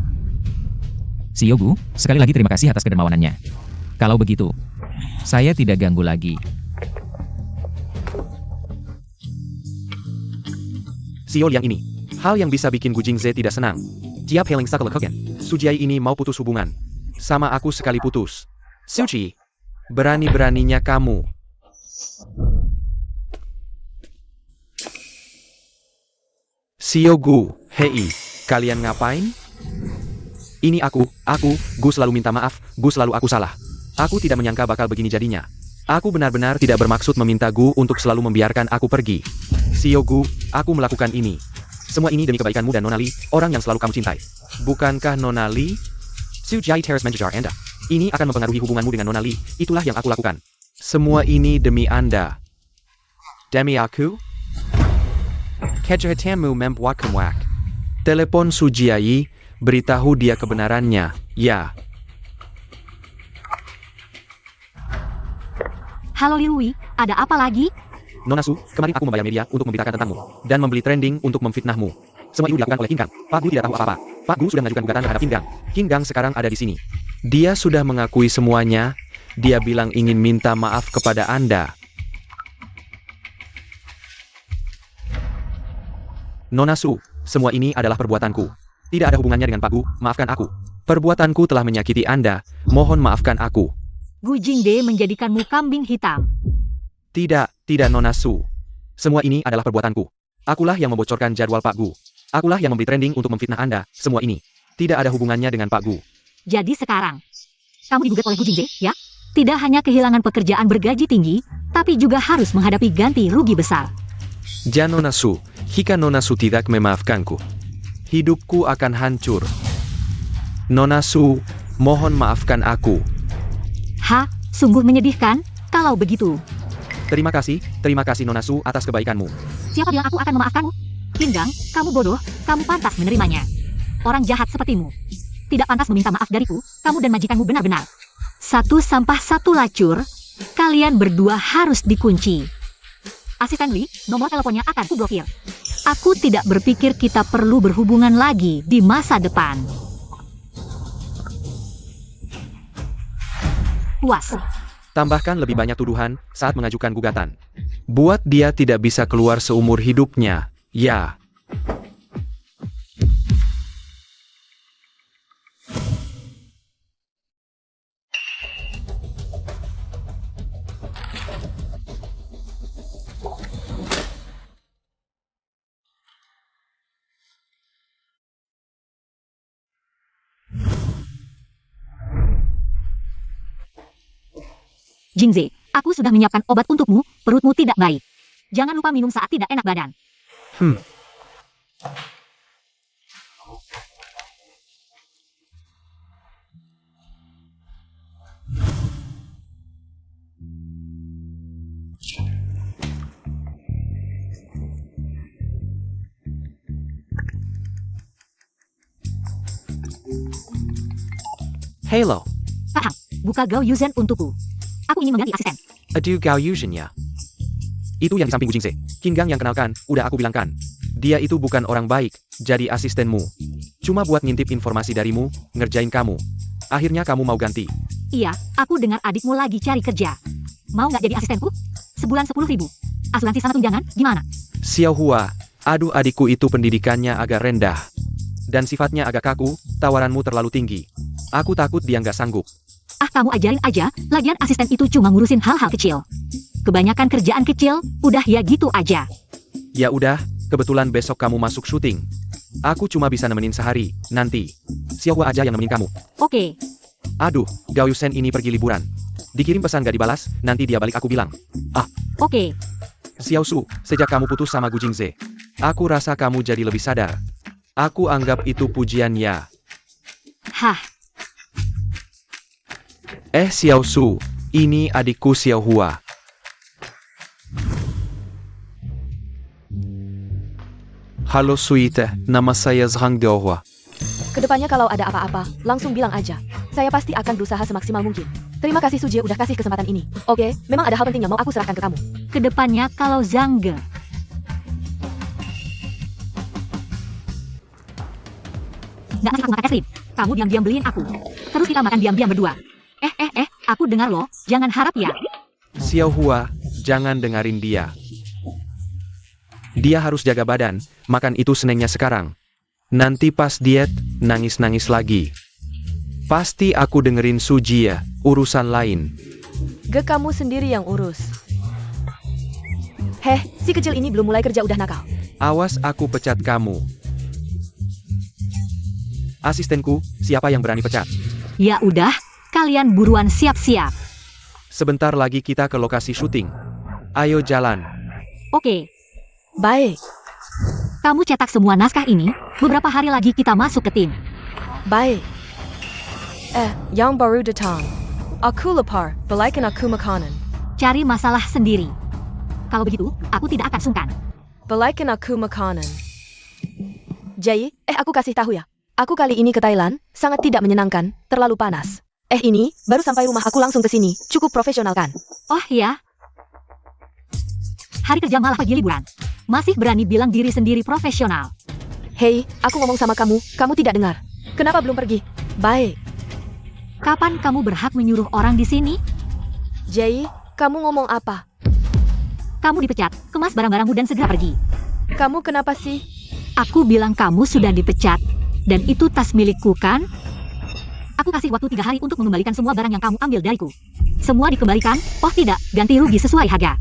CEO Gu, sekali lagi terima kasih atas kedermawanannya. Kalau begitu, saya tidak ganggu lagi. Siol yang ini. Hal yang bisa bikin Gu Jingze tidak senang. Jiap Heling Sakelekegen. Sujai ini mau putus hubungan. Sama aku sekali putus. Suci. Berani-beraninya kamu. Sio Gu, hei, kalian ngapain? Ini aku, Gu selalu minta maaf, Gu selalu aku salah. Aku tidak menyangka bakal begini jadinya. Aku benar-benar tidak bermaksud meminta Gu untuk selalu membiarkan aku pergi. Sio Gu, aku melakukan ini. Semua ini demi kebaikanmu dan Nona Li, orang yang selalu kamu cintai. Bukankah Nona Li? Sujai Teres mengejar Anda. Ini akan mempengaruhi hubunganmu dengan Nona Li, itulah yang aku lakukan. Semua ini demi Anda. Demi aku? Kejahatamu membuat kemwak. Telepon Sujiai, beritahu dia kebenarannya, ya. Halo Liui, ada apa lagi? Nona Su, kemarin aku membayar media untuk memberitakan tentangmu, dan membeli trending untuk memfitnahmu. Semua itu dilakukan oleh King Gang. Pak Gu tidak tahu apa-apa. Pak Gu sudah mengajukan gugatan terhadap King Gang. King Gang sekarang ada di sini. Dia sudah mengakui semuanya. Dia bilang ingin minta maaf kepada Anda. Nona Su, semua ini adalah perbuatanku. Tidak ada hubungannya dengan Pak Gu, maafkan aku. Perbuatanku telah menyakiti Anda, mohon maafkan aku. Gu Jingde menjadikanmu kambing hitam. Tidak Nona Su. Semua ini adalah perbuatanku. Akulah yang membocorkan jadwal Pak Gu. Akulah yang memberi trending untuk memfitnah Anda, semua ini. Tidak ada hubungannya dengan Pak Gu. Jadi sekarang, kamu digugat oleh Gu Jingde, ya? Tidak hanya kehilangan pekerjaan bergaji tinggi, tapi juga harus menghadapi ganti rugi besar. Nona Su, jika Nona Su tidak memaafkanku, hidupku akan hancur. Nona Su, mohon maafkan aku. Sungguh menyedihkan, kalau begitu. Terima kasih Nona Su atas kebaikanmu. Siapa bilang aku akan memaafkanmu? King Gang, kamu bodoh, kamu pantas menerimanya. Orang jahat sepertimu tidak pantas meminta maaf dariku, kamu dan majikanmu benar-benar. Satu sampah satu lacur, kalian berdua harus dikunci. Asisten Lee, nomor teleponnya akan kublokir. Aku tidak berpikir kita perlu berhubungan lagi di masa depan. Puas. Tambahkan lebih banyak tuduhan saat mengajukan gugatan. Buat dia tidak bisa keluar seumur hidupnya, ya. Jingze, aku sudah menyiapkan obat untukmu, perutmu tidak baik. Jangan lupa minum saat tidak enak badan. Halo, Paham, buka Gao Yuzen untukku. Aku ingin mengganti asisten. aduh Gao Yuzhen ya. Itu yang di samping Gujingse. Kinggang yang kenalkan, udah aku bilangkan. Dia itu bukan orang baik, jadi asistenmu. Cuma buat ngintip informasi darimu, ngerjain kamu. Akhirnya kamu mau ganti. Iya, aku dengar adikmu lagi cari kerja. Mau nggak jadi asistenku? Sebulan 10.000. Asuransi sama tunjangan, gimana? Xiao Hua, aduh adikku itu pendidikannya agak rendah. Dan sifatnya agak kaku, tawaranmu terlalu tinggi. Aku takut dia nggak sanggup. Ah, kamu ajarin aja, lagian asisten itu cuma ngurusin hal-hal kecil. Kebanyakan kerjaan kecil, udah ya gitu aja. Ya udah, kebetulan besok kamu masuk syuting. Aku cuma bisa nemenin sehari, nanti. Xiao Hua aja yang nemenin kamu. Oke, Aduh, Gao Yusen ini pergi liburan. Dikirim pesan gak dibalas, nanti dia balik aku bilang. oke. Xiao Su, sejak kamu putus sama Gu Jingze, aku rasa kamu jadi lebih sadar. Aku anggap itu pujian ya. Hah, Xiao Su, ini adikku Xiao Hua. Halo Suite, nama saya Zhang Deohua. Kedepannya kalau ada apa-apa, langsung bilang aja. Saya pasti akan berusaha semaksimal mungkin. Terima kasih Sujie udah kasih kesempatan ini. Oke, memang ada hal penting yang mau aku serahkan ke kamu. kedepannya kalau Zhangge. Nggak ngasih aku makan es krim. Kamu diam-diam beliin aku. Terus kita makan diam-diam berdua. Aku dengar loh, jangan harap ya. Xiao Hua, jangan dengarin dia. Dia harus jaga badan, makan itu senengnya sekarang. Nanti pas diet, nangis-nangis lagi. Pasti aku dengerin Suji ya, urusan lain. Kamu sendiri yang urus. Heh, si kecil ini belum mulai kerja udah nakal. Awas aku pecat kamu. Asistenku, siapa yang berani pecat? Ya udah, kalian buruan siap-siap. Sebentar lagi kita ke lokasi syuting. Ayo jalan. Oke, Baik, kamu cetak semua naskah ini, beberapa hari lagi kita masuk ke tim. baik. Yang baru datang. Aku lapar, balikin aku makanan. Cari masalah sendiri. Kalau begitu, aku tidak akan sungkan. Balikin aku makanan. Jai, aku kasih tahu ya. Aku kali ini ke Thailand, sangat tidak menyenangkan, terlalu panas. Ini, baru sampai rumah aku langsung ke sini, cukup profesional kan? Oh ya? Hari kerja malah pergi liburan. Masih berani bilang diri sendiri profesional. Hei, aku ngomong sama kamu, kamu tidak dengar. Kenapa belum pergi? Baik. Kapan kamu berhak menyuruh orang di sini? Jai, kamu ngomong apa? Kamu dipecat, kemas barang-barangmu dan segera pergi. Kamu kenapa sih? Aku bilang kamu sudah dipecat. Dan itu tas milikku kan? Aku kasih waktu 3 hari untuk mengembalikan semua barang yang kamu ambil dariku. Semua dikembalikan, oh tidak, ganti rugi sesuai harga.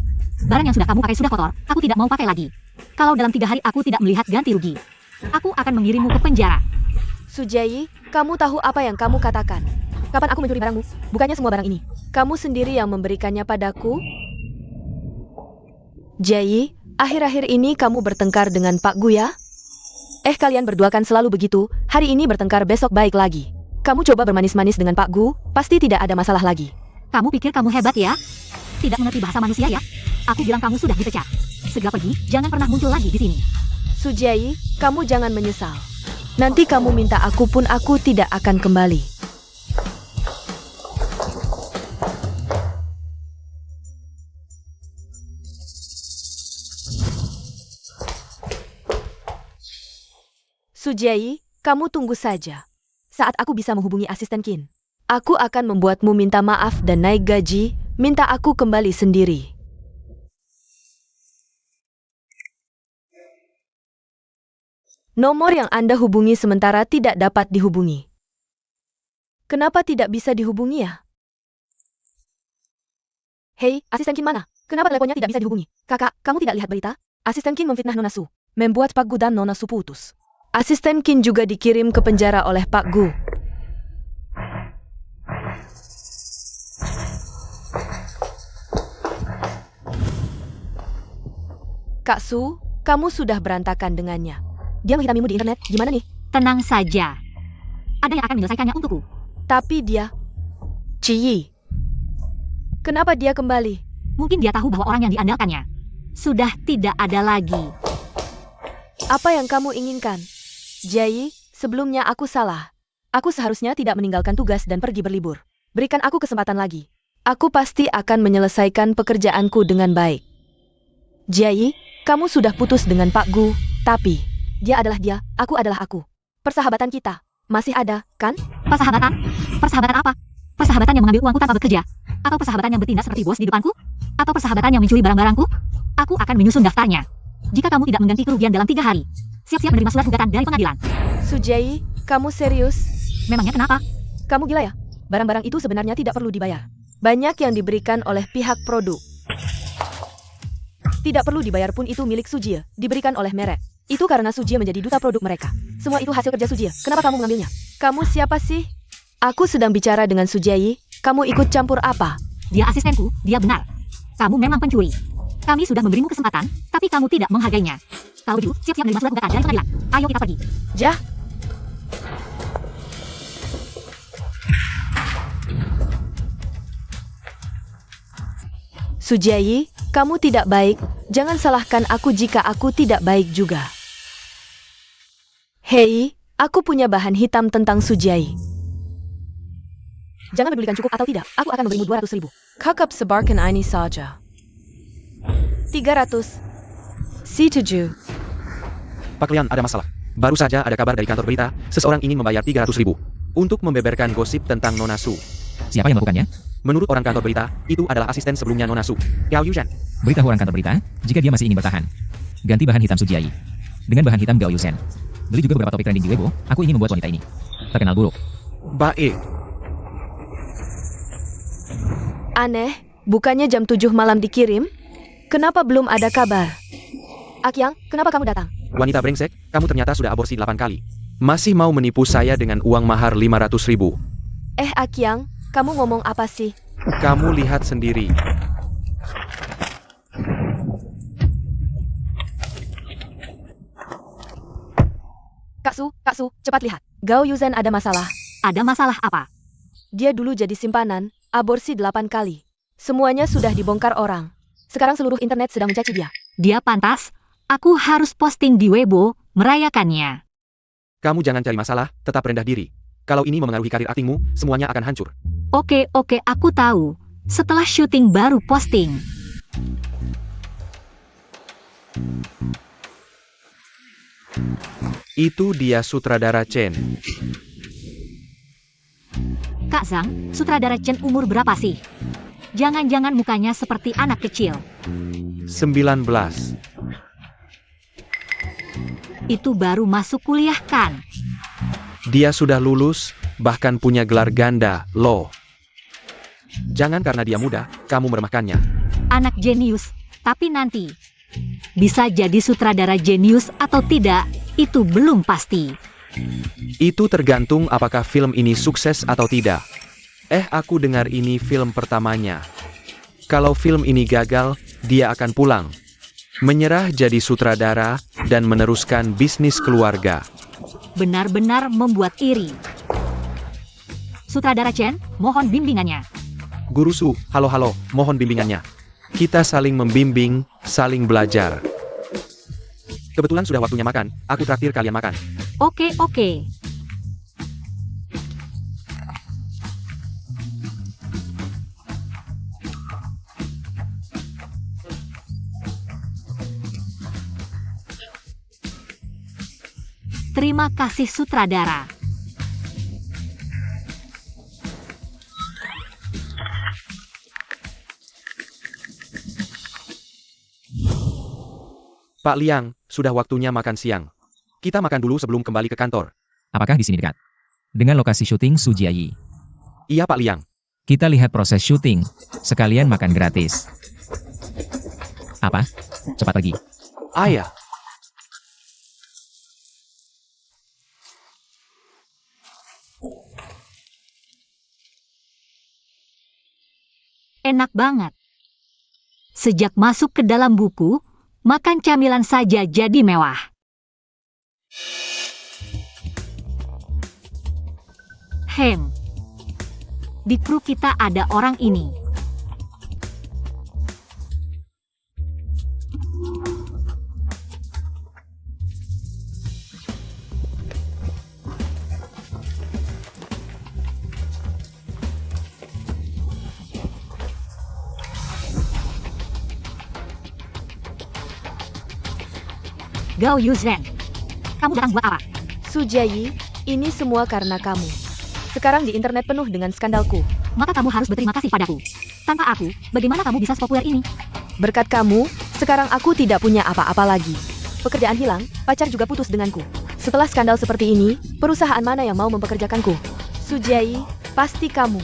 Barang yang sudah kamu pakai sudah kotor, aku tidak mau pakai lagi. Kalau dalam 3 hari aku tidak melihat ganti rugi, aku akan mengirimmu ke penjara. Sujai, kamu tahu apa yang kamu katakan? Kapan aku mencuri barangmu? Bukannya semua barang ini. Kamu sendiri yang memberikannya padaku? Jai, akhir-akhir ini kamu bertengkar dengan Pak Gu ya? Kalian berdua kan selalu begitu, hari ini bertengkar besok baik lagi. Kamu coba bermanis-manis dengan Pak Gu, pasti tidak ada masalah lagi. Kamu pikir kamu hebat ya? Tidak mengerti bahasa manusia ya? Aku bilang kamu sudah dipecat. Segera pergi, jangan pernah muncul lagi di sini. Sujai, kamu jangan menyesal. Nanti kamu minta aku pun aku tidak akan kembali. Sujai, kamu tunggu saja. Saat aku bisa menghubungi asisten Kin, aku akan membuatmu minta maaf dan naik gaji, minta aku kembali sendiri. Nomor yang Anda hubungi sementara tidak dapat dihubungi. Kenapa tidak bisa dihubungi ya? Hei, asisten Kin mana? Kenapa teleponnya tidak bisa dihubungi? Kakak, kamu tidak lihat berita? Asisten Kin memfitnah Nona Su, membuat Pak Gu dan Nona Su putus. Asisten Kin juga dikirim ke penjara oleh Pak Gu. Kak Su, kamu sudah berantakan dengannya. Dia menghitamimu di internet, gimana nih? Tenang saja. Ada yang akan menyelesaikannya untukku. Tapi dia... Ciyi. Kenapa dia kembali? Mungkin dia tahu bahwa orang yang diandalkannya sudah tidak ada lagi. Apa yang kamu inginkan? Jayi, sebelumnya aku salah. Aku seharusnya tidak meninggalkan tugas dan pergi berlibur. Berikan aku kesempatan lagi. Aku pasti akan menyelesaikan pekerjaanku dengan baik. Jayi, kamu sudah putus dengan Pak Gu, tapi dia adalah dia, aku adalah aku. Persahabatan kita masih ada, kan? Persahabatan? Persahabatan apa? Persahabatan yang mengambil uangku tanpa bekerja? Atau persahabatan yang bertindak seperti bos di depanku? Atau persahabatan yang mencuri barang-barangku? Aku akan menyusun daftarnya. Jika kamu tidak mengganti kerugian dalam 3 hari, siap-siap menerima surat gugatan dari pengadilan. Sujayi, kamu serius? Memangnya kenapa? Kamu gila ya? Barang-barang itu sebenarnya tidak perlu dibayar. Banyak yang diberikan oleh pihak produk. Tidak perlu dibayar pun itu milik Sujie, diberikan oleh merek. Itu karena Sujie menjadi duta produk mereka. Semua itu hasil kerja Sujie. Kenapa kamu mengambilnya? Kamu siapa sih? Aku sedang bicara dengan Sujayi. Kamu ikut campur apa? Dia asistenku, dia benar. Kamu memang pencuri. Kami sudah memberimu kesempatan, tapi kamu tidak menghargainya. Kalau begitu, siap-siap menerima surat gugatan dari pengadilan. Ayo kita pergi. Jah. Sujayi, kamu tidak baik. Jangan salahkan aku jika aku tidak baik juga. Hei, aku punya bahan hitam tentang Sujayi. Jangan pedulikan cukup atau tidak, aku akan memberimu 200.000. Kakak sebarkan ini saja. 300. C7. Pak Lian, ada masalah. Baru saja ada kabar dari kantor berita, seseorang ingin membayar 300.000 untuk membeberkan gosip tentang Nona Su. Siapa yang melakukannya? Menurut orang kantor berita, itu adalah asisten sebelumnya Nona Su, Gao Yuzhen. Beritahu orang kantor berita, jika dia masih ingin bertahan. Ganti bahan hitam Sujiayi dengan bahan hitam Gao Yusen. Beli juga beberapa topik trending di Weibo, aku ingin membuat wanita ini terkenal buruk. Baik. Aneh, bukannya jam 7 malam dikirim? Kenapa belum ada kabar? Akyang, kenapa kamu datang? Wanita brengsek, kamu ternyata sudah aborsi 8 kali. Masih mau menipu saya dengan uang mahar 500.000. Akyang, kamu ngomong apa sih? Kamu lihat sendiri. Kak Su, cepat lihat. Gao Yuzen ada masalah. Ada masalah apa? Dia dulu jadi simpanan, aborsi 8 kali. Semuanya sudah dibongkar orang. Sekarang seluruh internet sedang mencaci dia. Dia pantas. Aku harus posting di Weibo, merayakannya. Kamu jangan cari masalah, tetap rendah diri. Kalau ini memengaruhi karir aktingmu, semuanya akan hancur. Oke, aku tahu. Setelah syuting baru posting. Itu dia sutradara Chen. Kak Zhang, sutradara Chen umur berapa sih? Jangan-jangan mukanya seperti anak kecil. 19. Itu baru masuk kuliah kan? Dia sudah lulus, bahkan punya gelar ganda, loh. Jangan karena dia muda, kamu meremehkannya. Anak jenius, tapi nanti bisa jadi sutradara jenius atau tidak, itu belum pasti. Itu tergantung apakah film ini sukses atau tidak. Aku dengar ini film pertamanya. Kalau film ini gagal, dia akan pulang. Menyerah jadi sutradara dan meneruskan bisnis keluarga. Benar-benar membuat iri. Sutradara Chen, mohon bimbingannya. Guru Su, halo, mohon bimbingannya. Kita saling membimbing, saling belajar. Kebetulan sudah waktunya makan, aku traktir kalian makan. Oke. Terima kasih sutradara. Pak Liang, sudah waktunya makan siang. Kita makan dulu sebelum kembali ke kantor. Apakah di sini dekat? Dengan lokasi syuting Sujiayi. Iya Pak Liang. Kita lihat proses syuting, sekalian makan gratis. Apa? Cepat pergi. Ayah. Enak banget. Sejak masuk ke dalam buku, Makan camilan saja jadi mewah. Di kru kita ada orang ini. Gao Yuzhen, kamu datang buat apa? Sujayi, ini semua karena kamu. Sekarang di internet penuh dengan skandalku. Maka kamu harus berterima kasih padaku. Tanpa aku, bagaimana kamu bisa sepopuler ini? Berkat kamu, sekarang aku tidak punya apa-apa lagi. Pekerjaan hilang, pacar juga putus denganku. Setelah skandal seperti ini, perusahaan mana yang mau mempekerjakanku? Sujayi, pasti kamu.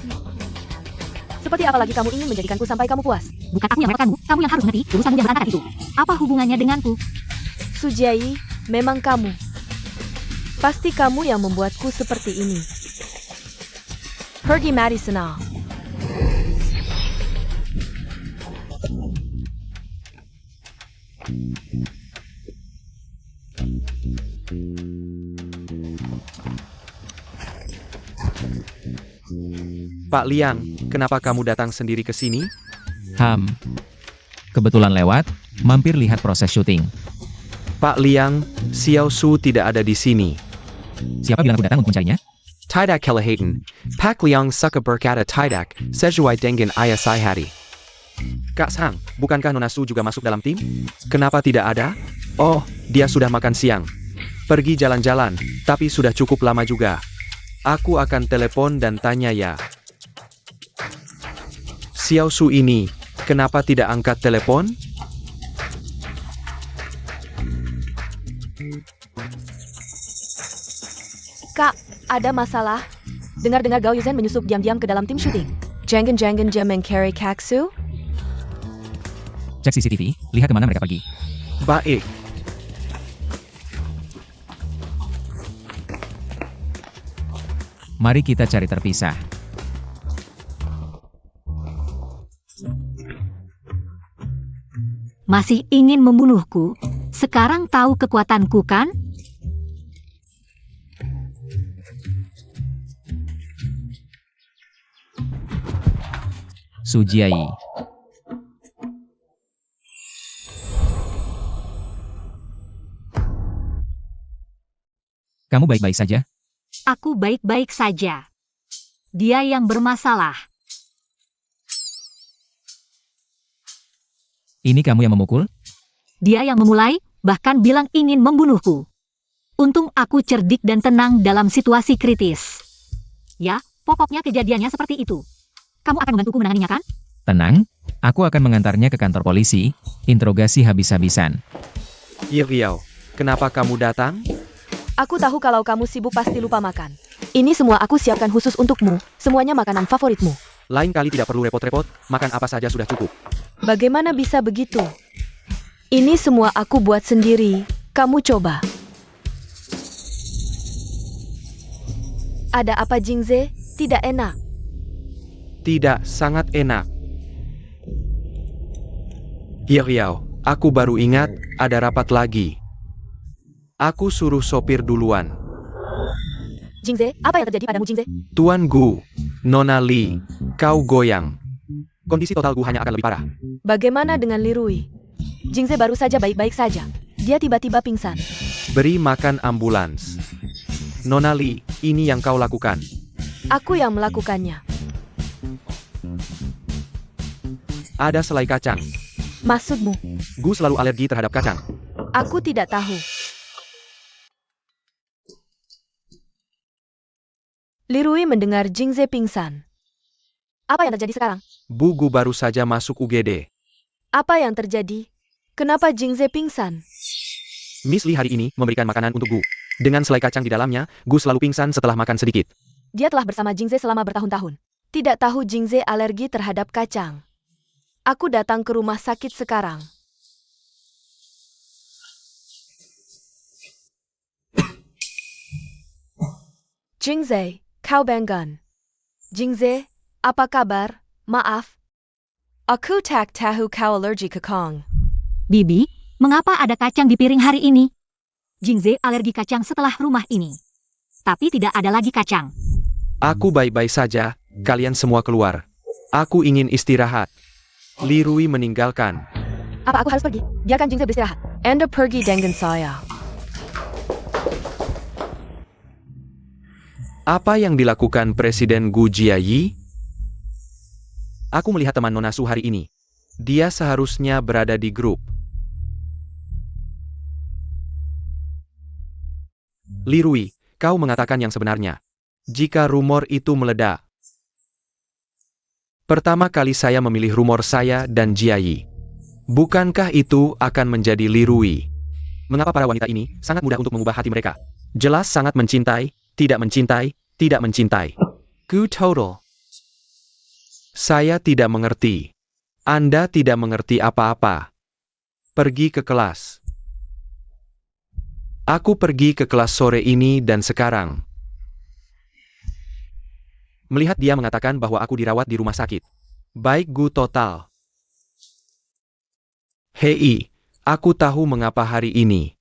Seperti apa lagi kamu ingin menjadikanku sampai kamu puas? Bukan aku yang merepotkanmu, kamu yang harus mengerti urusan yang berantakan itu. Apa hubungannya denganku? Sujayi, memang kamu. Pasti kamu yang membuatku seperti ini. Pergi mati sana. Pak Liang, kenapa kamu datang sendiri ke sini? Kebetulan lewat, mampir lihat proses syuting. Pak Liang, Xiao Su tidak ada di sini. Siapa bilang aku datang untuk mencarinya? Tidak kelihatan. Pak Liang suka berkata tidak, sesuai dengan ayah saya hari. Kak Sang, bukankah Nona Su juga masuk dalam tim? Kenapa tidak ada? Oh, dia sudah makan siang. Pergi jalan-jalan, tapi sudah cukup lama juga. Aku akan telepon dan tanya ya. Xiao Su ini, kenapa tidak angkat telepon? Kak, ada masalah. Dengar-dengar Gao Yuzhen menyusup diam-diam ke dalam tim syuting. Jangan dia mengcarry Kaksu? Cek CCTV, lihat kemana mereka pergi. Baik. Mari kita cari terpisah. Masih ingin membunuhku? Sekarang tahu kekuatanku kan? Sujiayi. Kamu baik-baik saja? Aku baik-baik saja. Dia yang bermasalah. Ini kamu yang memukul? Dia yang memulai, bahkan bilang ingin membunuhku. Untung aku cerdik dan tenang dalam situasi kritis. Ya, pokoknya kejadiannya seperti itu. Kamu akan membantuku menanganinya kan? Tenang, aku akan mengantarnya ke kantor polisi, interogasi habis-habisan. Iriao, kenapa kamu datang? Aku tahu kalau kamu sibuk pasti lupa makan. Ini semua aku siapkan khusus untukmu. Semuanya makanan favoritmu. Lain kali tidak perlu repot-repot, makan apa saja sudah cukup. Bagaimana bisa begitu? Ini semua aku buat sendiri. Kamu coba. Ada apa Jingze? Tidak enak. Tidak, sangat enak. Iriao, aku baru ingat, ada rapat lagi. Aku suruh sopir duluan. Jingze, apa yang terjadi padamu Jingze? Tuan Gu, Nona Li, kau goyang. Kondisi total Gu hanya akan lebih parah. Bagaimana dengan Li Rui? Jingze baru saja baik-baik saja. Dia tiba-tiba pingsan. Beri makan ambulans. Nona Li, ini yang kau lakukan. Aku yang melakukannya. Ada selai kacang. Maksudmu? Gu selalu alergi terhadap kacang. Aku tidak tahu. Li Rui mendengar Jingze pingsan. Apa yang terjadi sekarang? Bu Gu baru saja masuk UGD. Apa yang terjadi? Kenapa Jingze pingsan? Miss Li hari ini memberikan makanan untuk Gu. Dengan selai kacang di dalamnya, Gu selalu pingsan setelah makan sedikit. Dia telah bersama Jingze selama bertahun-tahun. Tidak tahu Jingze alergi terhadap kacang. Aku datang ke rumah sakit sekarang. Jingze, kau banggan. Jingze, apa kabar? Maaf. Aku tak tahu kau alergi ke kong. Bibi, Mengapa ada kacang di piring hari ini? Jingze alergi kacang setelah rumah ini. Tapi tidak ada lagi kacang. Aku baik-baik saja, kalian semua keluar. Aku ingin istirahat. Li Rui meninggalkan. Apa aku harus pergi? Biarkan Jingze beristirahat. Anda pergi dengan saya. Apa yang dilakukan Presiden Gu Jiayi? Aku melihat teman Nona Su hari ini. Dia seharusnya berada di grup. Li Rui, kau mengatakan yang sebenarnya. Jika rumor itu meledak. Pertama kali saya memilih rumor saya dan Jiayi. Bukankah itu akan menjadi Li Rui? Mengapa para wanita ini sangat mudah untuk mengubah hati mereka? Jelas sangat mencintai, tidak mencintai, tidak mencintai. Gu total. Saya tidak mengerti. Anda tidak mengerti apa-apa. Pergi ke kelas. Aku pergi ke kelas sore ini dan sekarang. Melihat dia mengatakan bahwa aku dirawat di rumah sakit. Baik Gu total. Hei, aku tahu mengapa hari ini.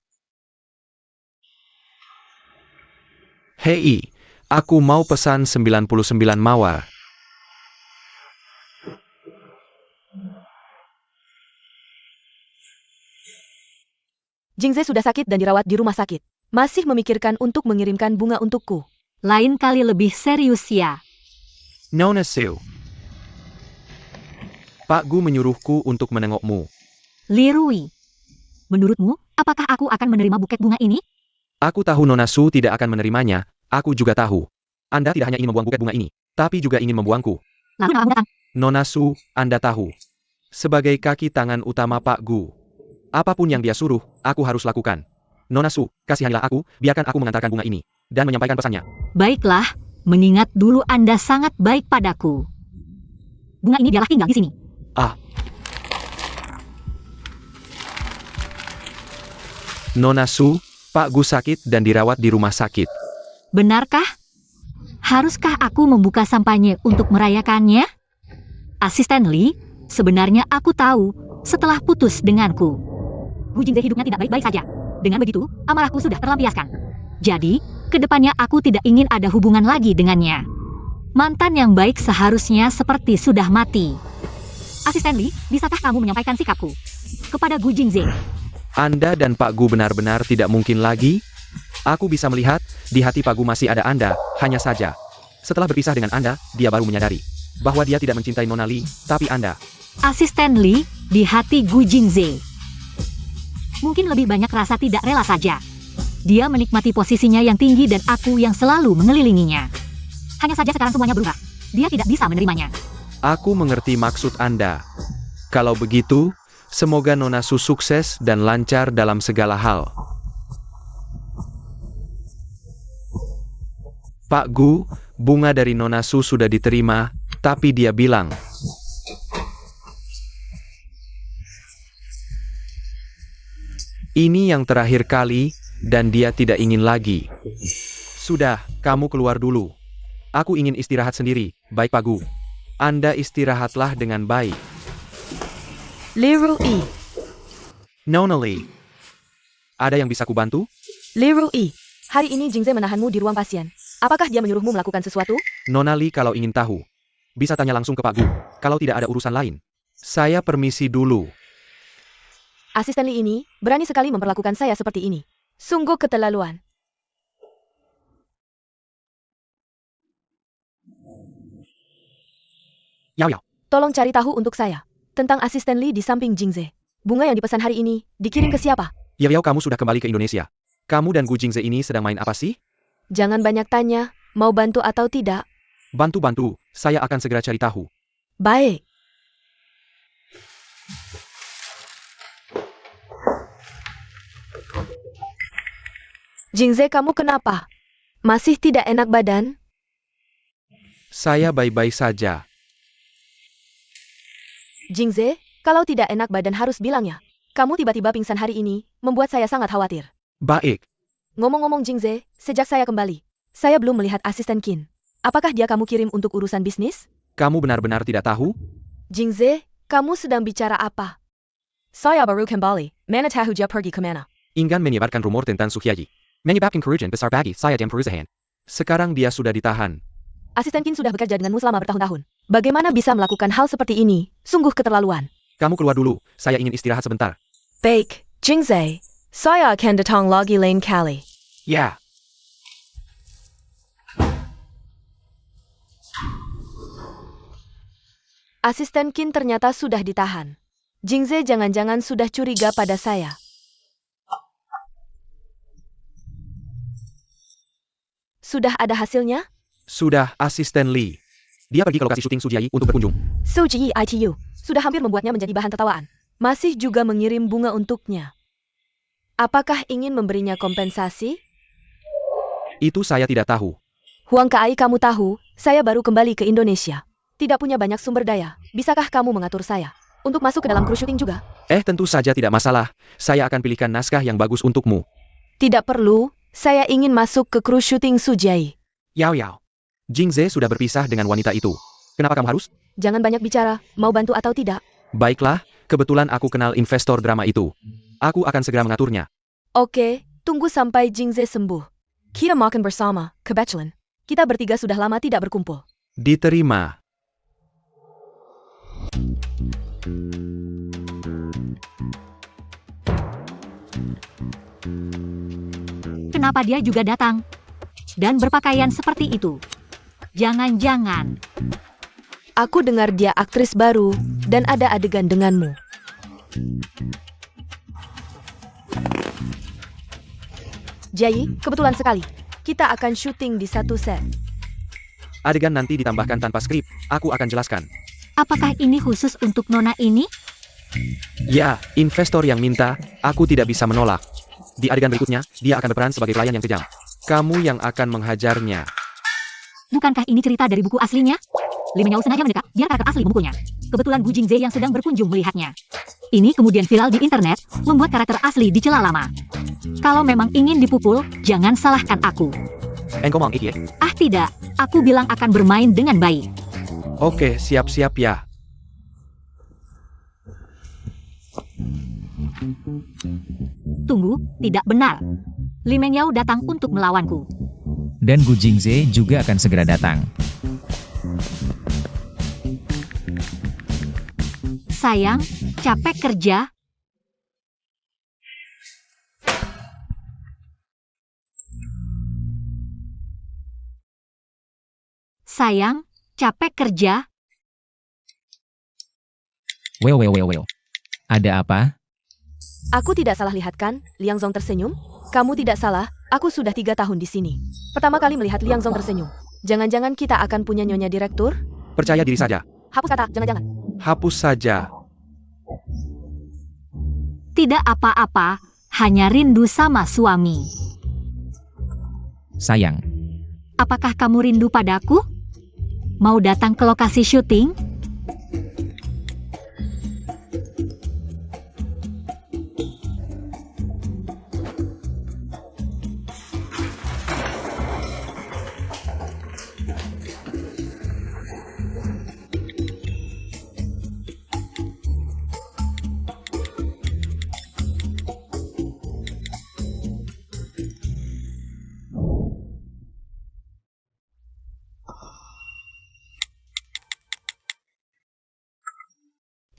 Hei, aku mau pesan 99 mawar. Jingze sudah sakit dan dirawat di rumah sakit. Masih memikirkan untuk mengirimkan bunga untukku. Lain kali lebih serius ya. Nona Su. Pak Gu menyuruhku untuk menengokmu. Li Rui. Menurutmu, apakah aku akan menerima buket bunga ini? Aku tahu Nona Su tidak akan menerimanya, aku juga tahu. Anda tidak hanya ingin membuang buket bunga ini, tapi juga ingin membuangku. Lalu kenapa kamu datang? Nona Su, Anda tahu. Sebagai kaki tangan utama Pak Gu. Apapun yang dia suruh, aku harus lakukan. Nona Su, kasihanilah aku, biarkan aku mengantarkan bunga ini. Dan menyampaikan pesannya. Baiklah, mengingat dulu Anda sangat baik padaku. Bunga ini biarlah tinggal di sini. Ah. Nona Su, Pak Gu sakit dan dirawat di rumah sakit. Benarkah? Haruskah aku membuka sampahnya untuk merayakannya? Asisten Li, sebenarnya aku tahu setelah putus denganku. Gu Jingze hidupnya tidak baik-baik saja. Dengan begitu, amarahku sudah terlampiaskan. Jadi, kedepannya aku tidak ingin ada hubungan lagi dengannya. Mantan yang baik seharusnya seperti sudah mati. Asisten Li, bisakah kamu menyampaikan sikapku kepada Gu Jingze? Anda dan Pak Gu benar-benar tidak mungkin lagi? Aku bisa melihat, di hati Pak Gu masih ada Anda, hanya saja. Setelah berpisah dengan Anda, dia baru menyadari bahwa dia tidak mencintai Nona Li, tapi Anda. Asisten Li, di hati Gu Jingze. Mungkin lebih banyak rasa tidak rela saja. Dia menikmati posisinya yang tinggi dan aku yang selalu mengelilinginya. Hanya saja sekarang semuanya berubah. Dia tidak bisa menerimanya. Aku mengerti maksud Anda. Kalau begitu, semoga Nona Su sukses dan lancar dalam segala hal. Pak Gu, bunga dari Nona Su sudah diterima, tapi dia bilang, ini yang terakhir kali, dan dia tidak ingin lagi. Sudah, kamu keluar dulu. Aku ingin istirahat sendiri, baik Pak Gu. Anda istirahatlah dengan baik. Li Rui. Nona Li. Ada yang bisa kubantu? Li Rui. Hari ini Jingze menahanmu di ruang pasien. Apakah dia menyuruhmu melakukan sesuatu? Nona Li kalau ingin tahu. Bisa tanya langsung ke Pak Gu, kalau tidak ada urusan lain. Saya permisi dulu. Asisten Li ini berani sekali memperlakukan saya seperti ini. Sungguh keterlaluan. Yao Yao. Tolong cari tahu untuk saya tentang asisten Li di samping Jingze. Bunga yang dipesan hari ini dikirim ke siapa? Yao Yao, kamu sudah kembali ke Indonesia. Kamu dan Gu Jingze ini sedang main apa sih? Jangan banyak tanya, mau bantu atau tidak? Bantu-bantu, saya akan segera cari tahu. Baik. Jingze, kamu kenapa? Masih tidak enak badan? Saya baik-baik saja. Jingze, kalau tidak enak badan harus bilang ya. Kamu tiba-tiba pingsan hari ini, membuat saya sangat khawatir. Baik. Ngomong-ngomong Jingze, sejak saya kembali, saya belum melihat asisten Qin. Apakah dia kamu kirim untuk urusan bisnis? Kamu benar-benar tidak tahu? Jingze, kamu sedang bicara apa? Saya baru kembali. Mana tahu dia pergi kemana? Ingin menyebarkan rumor tentang Sukyaji. Menyebabkan kerugian besar bagi saya dan perusahaan. Sekarang dia sudah ditahan. Asisten Kin sudah bekerja denganmu selama bertahun-tahun. Bagaimana bisa melakukan hal seperti ini? Sungguh keterlaluan. Kamu keluar dulu, saya ingin istirahat sebentar. Baik, Jingze. Saya akan datang lagi lain kali. Ya. Asisten Kin ternyata sudah ditahan. Jingze jangan-jangan sudah curiga pada saya. Sudah ada hasilnya? Sudah, asisten Lee. Dia pergi ke lokasi syuting Sujai untuk berkunjung. Suji ITU sudah hampir membuatnya menjadi bahan tertawaan. Masih juga mengirim bunga untuknya. Apakah ingin memberinya kompensasi? Itu saya tidak tahu. Huang Kai, kamu tahu, saya baru kembali ke Indonesia. Tidak punya banyak sumber daya. Bisakah kamu mengatur saya untuk masuk ke dalam kru syuting juga? Tentu saja tidak masalah. Saya akan pilihkan naskah yang bagus untukmu. Tidak perlu. Saya ingin masuk ke kru syuting Sujai. Yao Yao. Jingze sudah berpisah dengan wanita itu. Kenapa kamu harus? Jangan banyak bicara. Mau bantu atau tidak? Baiklah, kebetulan aku kenal investor drama itu. Aku akan segera mengaturnya. Oke, tunggu sampai Jingze sembuh. Kita makan bersama, kebetulan. Kita bertiga sudah lama tidak berkumpul. Diterima. Kenapa dia juga datang? Dan berpakaian seperti itu? Jangan-jangan. Aku dengar dia aktris baru dan ada adegan denganmu. Jai, kebetulan sekali. Kita akan syuting di satu set. Adegan nanti ditambahkan tanpa skrip. Aku akan jelaskan. Apakah ini khusus untuk Nona ini? Ya, investor yang minta, aku tidak bisa menolak. Di adegan berikutnya, dia akan berperan sebagai pelayan yang kejam. Kamu yang akan menghajarnya. Bukankah ini cerita dari buku aslinya? Lee Menyau sengaja mendekat, biar karakter asli membukunya. Kebetulan Gu Jingze yang sedang berkunjung melihatnya. Ini kemudian viral di internet, membuat karakter asli dicela lama. Kalau memang ingin dipukul, jangan salahkan aku. Engkomong iki. Ah tidak, aku bilang akan bermain dengan baik. Oke, siap-siap ya. Tunggu, tidak benar. Lee Menyau datang untuk melawanku. Dan Gu Jingze juga akan segera datang. Sayang, capek kerja. Sayang, capek kerja. Well. Ada apa? Aku tidak salah lihat kan, Liang Zong tersenyum? Kamu tidak salah, aku sudah 3 tahun di sini. Pertama kali melihat Liang Zong tersenyum. Jangan-jangan kita akan punya nyonya direktur? Percaya diri saja. Hapus kata, jangan-jangan. Hapus saja. Tidak apa-apa, hanya rindu sama suami. Sayang. Apakah kamu rindu padaku? Mau datang ke lokasi syuting?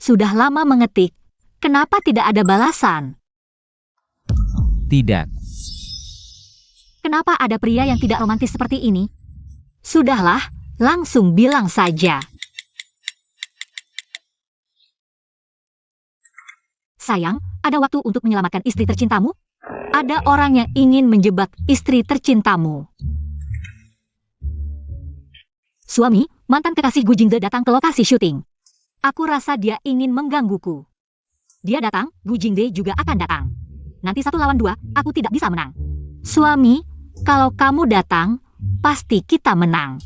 Sudah lama mengetik, kenapa tidak ada balasan? Tidak. Kenapa ada pria yang tidak romantis seperti ini? Sudahlah, langsung bilang saja. Sayang, ada waktu untuk menyelamatkan istri tercintamu? Ada orang yang ingin menjebak istri tercintamu. Suami, mantan kekasih Gu Jingze datang ke lokasi syuting. Aku rasa dia ingin menggangguku. Dia datang, Gu Jingze juga akan datang. Nanti 1 lawan 2, aku tidak bisa menang. Suami, kalau kamu datang, pasti kita menang.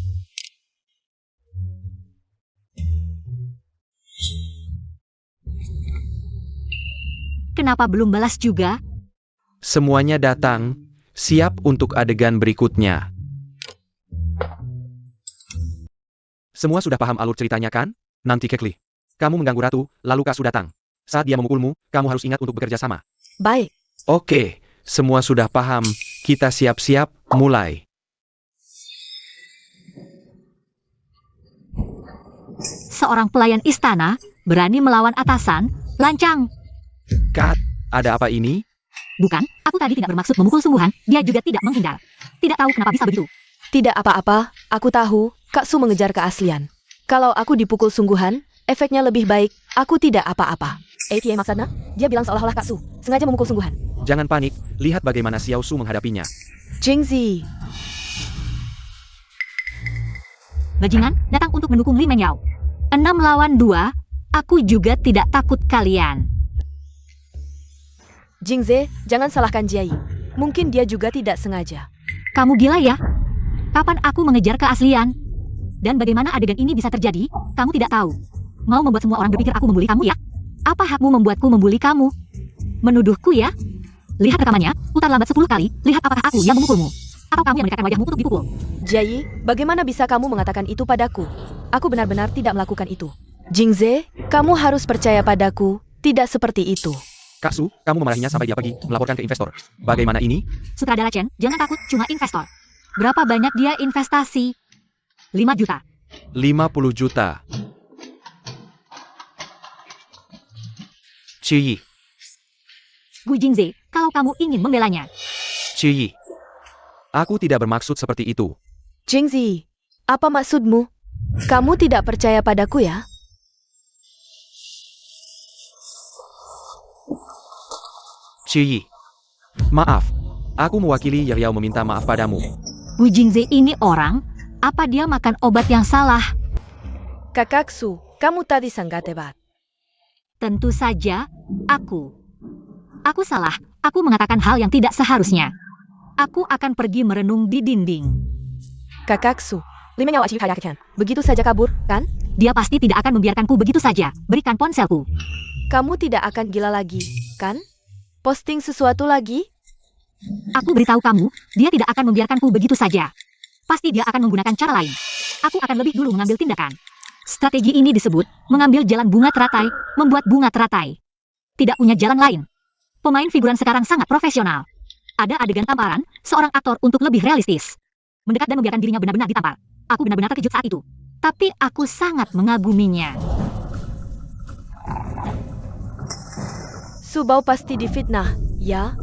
Kenapa belum balas juga? Semuanya datang, siap untuk adegan berikutnya. Semua sudah paham alur ceritanya kan? Nanti Kekli. Kamu mengganggu ratu, lalu Kasu datang. Saat dia memukulmu, kamu harus ingat untuk bekerja sama. Baik. Oke, semua sudah paham. Kita siap-siap, mulai. Seorang pelayan istana berani melawan atasan, lancang. Kat, ada apa ini? Bukan, aku tadi tidak bermaksud memukul sungguhan, dia juga tidak menghindar. Tidak tahu kenapa bisa begitu. Tidak apa-apa, aku tahu, Kak Su mengejar keaslian. Kalau aku dipukul sungguhan, efeknya lebih baik, aku tidak apa-apa. Kiai maksudnya, dia bilang seolah-olah Kak Su sengaja memukul sungguhan. Jangan panik, lihat bagaimana Xiao Su menghadapinya. Jingzi, Bajingan datang untuk mendukung Li Mengyao. 6 lawan 2, aku juga tidak takut kalian. Jingze, jangan salahkan Jiai. Mungkin dia juga tidak sengaja. Kamu gila ya? Kapan aku mengejar keaslian? Dan bagaimana adegan ini bisa terjadi? Kamu tidak tahu. Mau membuat semua orang berpikir aku membuli kamu ya? Apa hakmu membuatku membuli kamu? Menuduhku ya? Lihat rekamannya, putar lambat 10 kali, lihat apakah aku yang memukulmu. Atau kamu yang mendekatkan wajahmu untuk dipukul. Jiai, bagaimana bisa kamu mengatakan itu padaku? Aku benar-benar tidak melakukan itu. Jingze, kamu harus percaya padaku, tidak seperti itu. Kak Su, kamu memarahinya sampai dia pergi, melaporkan ke investor. Bagaimana ini? Sutradara Chen, jangan takut, cuma investor. Berapa banyak dia investasi? 5 juta. 50 juta. Ciyi, Gu Jingze, kalau kamu ingin membelanya. Ciyi. Aku tidak bermaksud seperti itu. Jingzi, apa maksudmu? Kamu tidak percaya padaku ya? Ciyi. Maaf, aku mewakili Yao meminta maaf padamu. Gu Jingze ini orang, apa dia makan obat yang salah? Kakak Su, kamu tadi sangat hebat. Tentu saja, aku. Aku salah, aku mengatakan hal yang tidak seharusnya. Aku akan pergi merenung di dinding. Kakak Su, begitu saja kabur, kan? Dia pasti tidak akan membiarkanku begitu saja. Berikan ponselku. Kamu tidak akan gila lagi, kan? Posting sesuatu lagi? Aku beritahu kamu, dia tidak akan membiarkanku begitu saja. Pasti dia akan menggunakan cara lain. Aku akan lebih dulu mengambil tindakan. Strategi ini disebut mengambil jalan bunga teratai, membuat bunga teratai. Tidak punya jalan lain. Pemain figuran sekarang sangat profesional. Ada adegan tamparan, seorang aktor untuk lebih realistis. Mendekat dan membiarkan dirinya benar-benar ditampar. Aku benar-benar terkejut saat itu. Tapi aku sangat mengaguminya. Subao pasti difitnah, ya?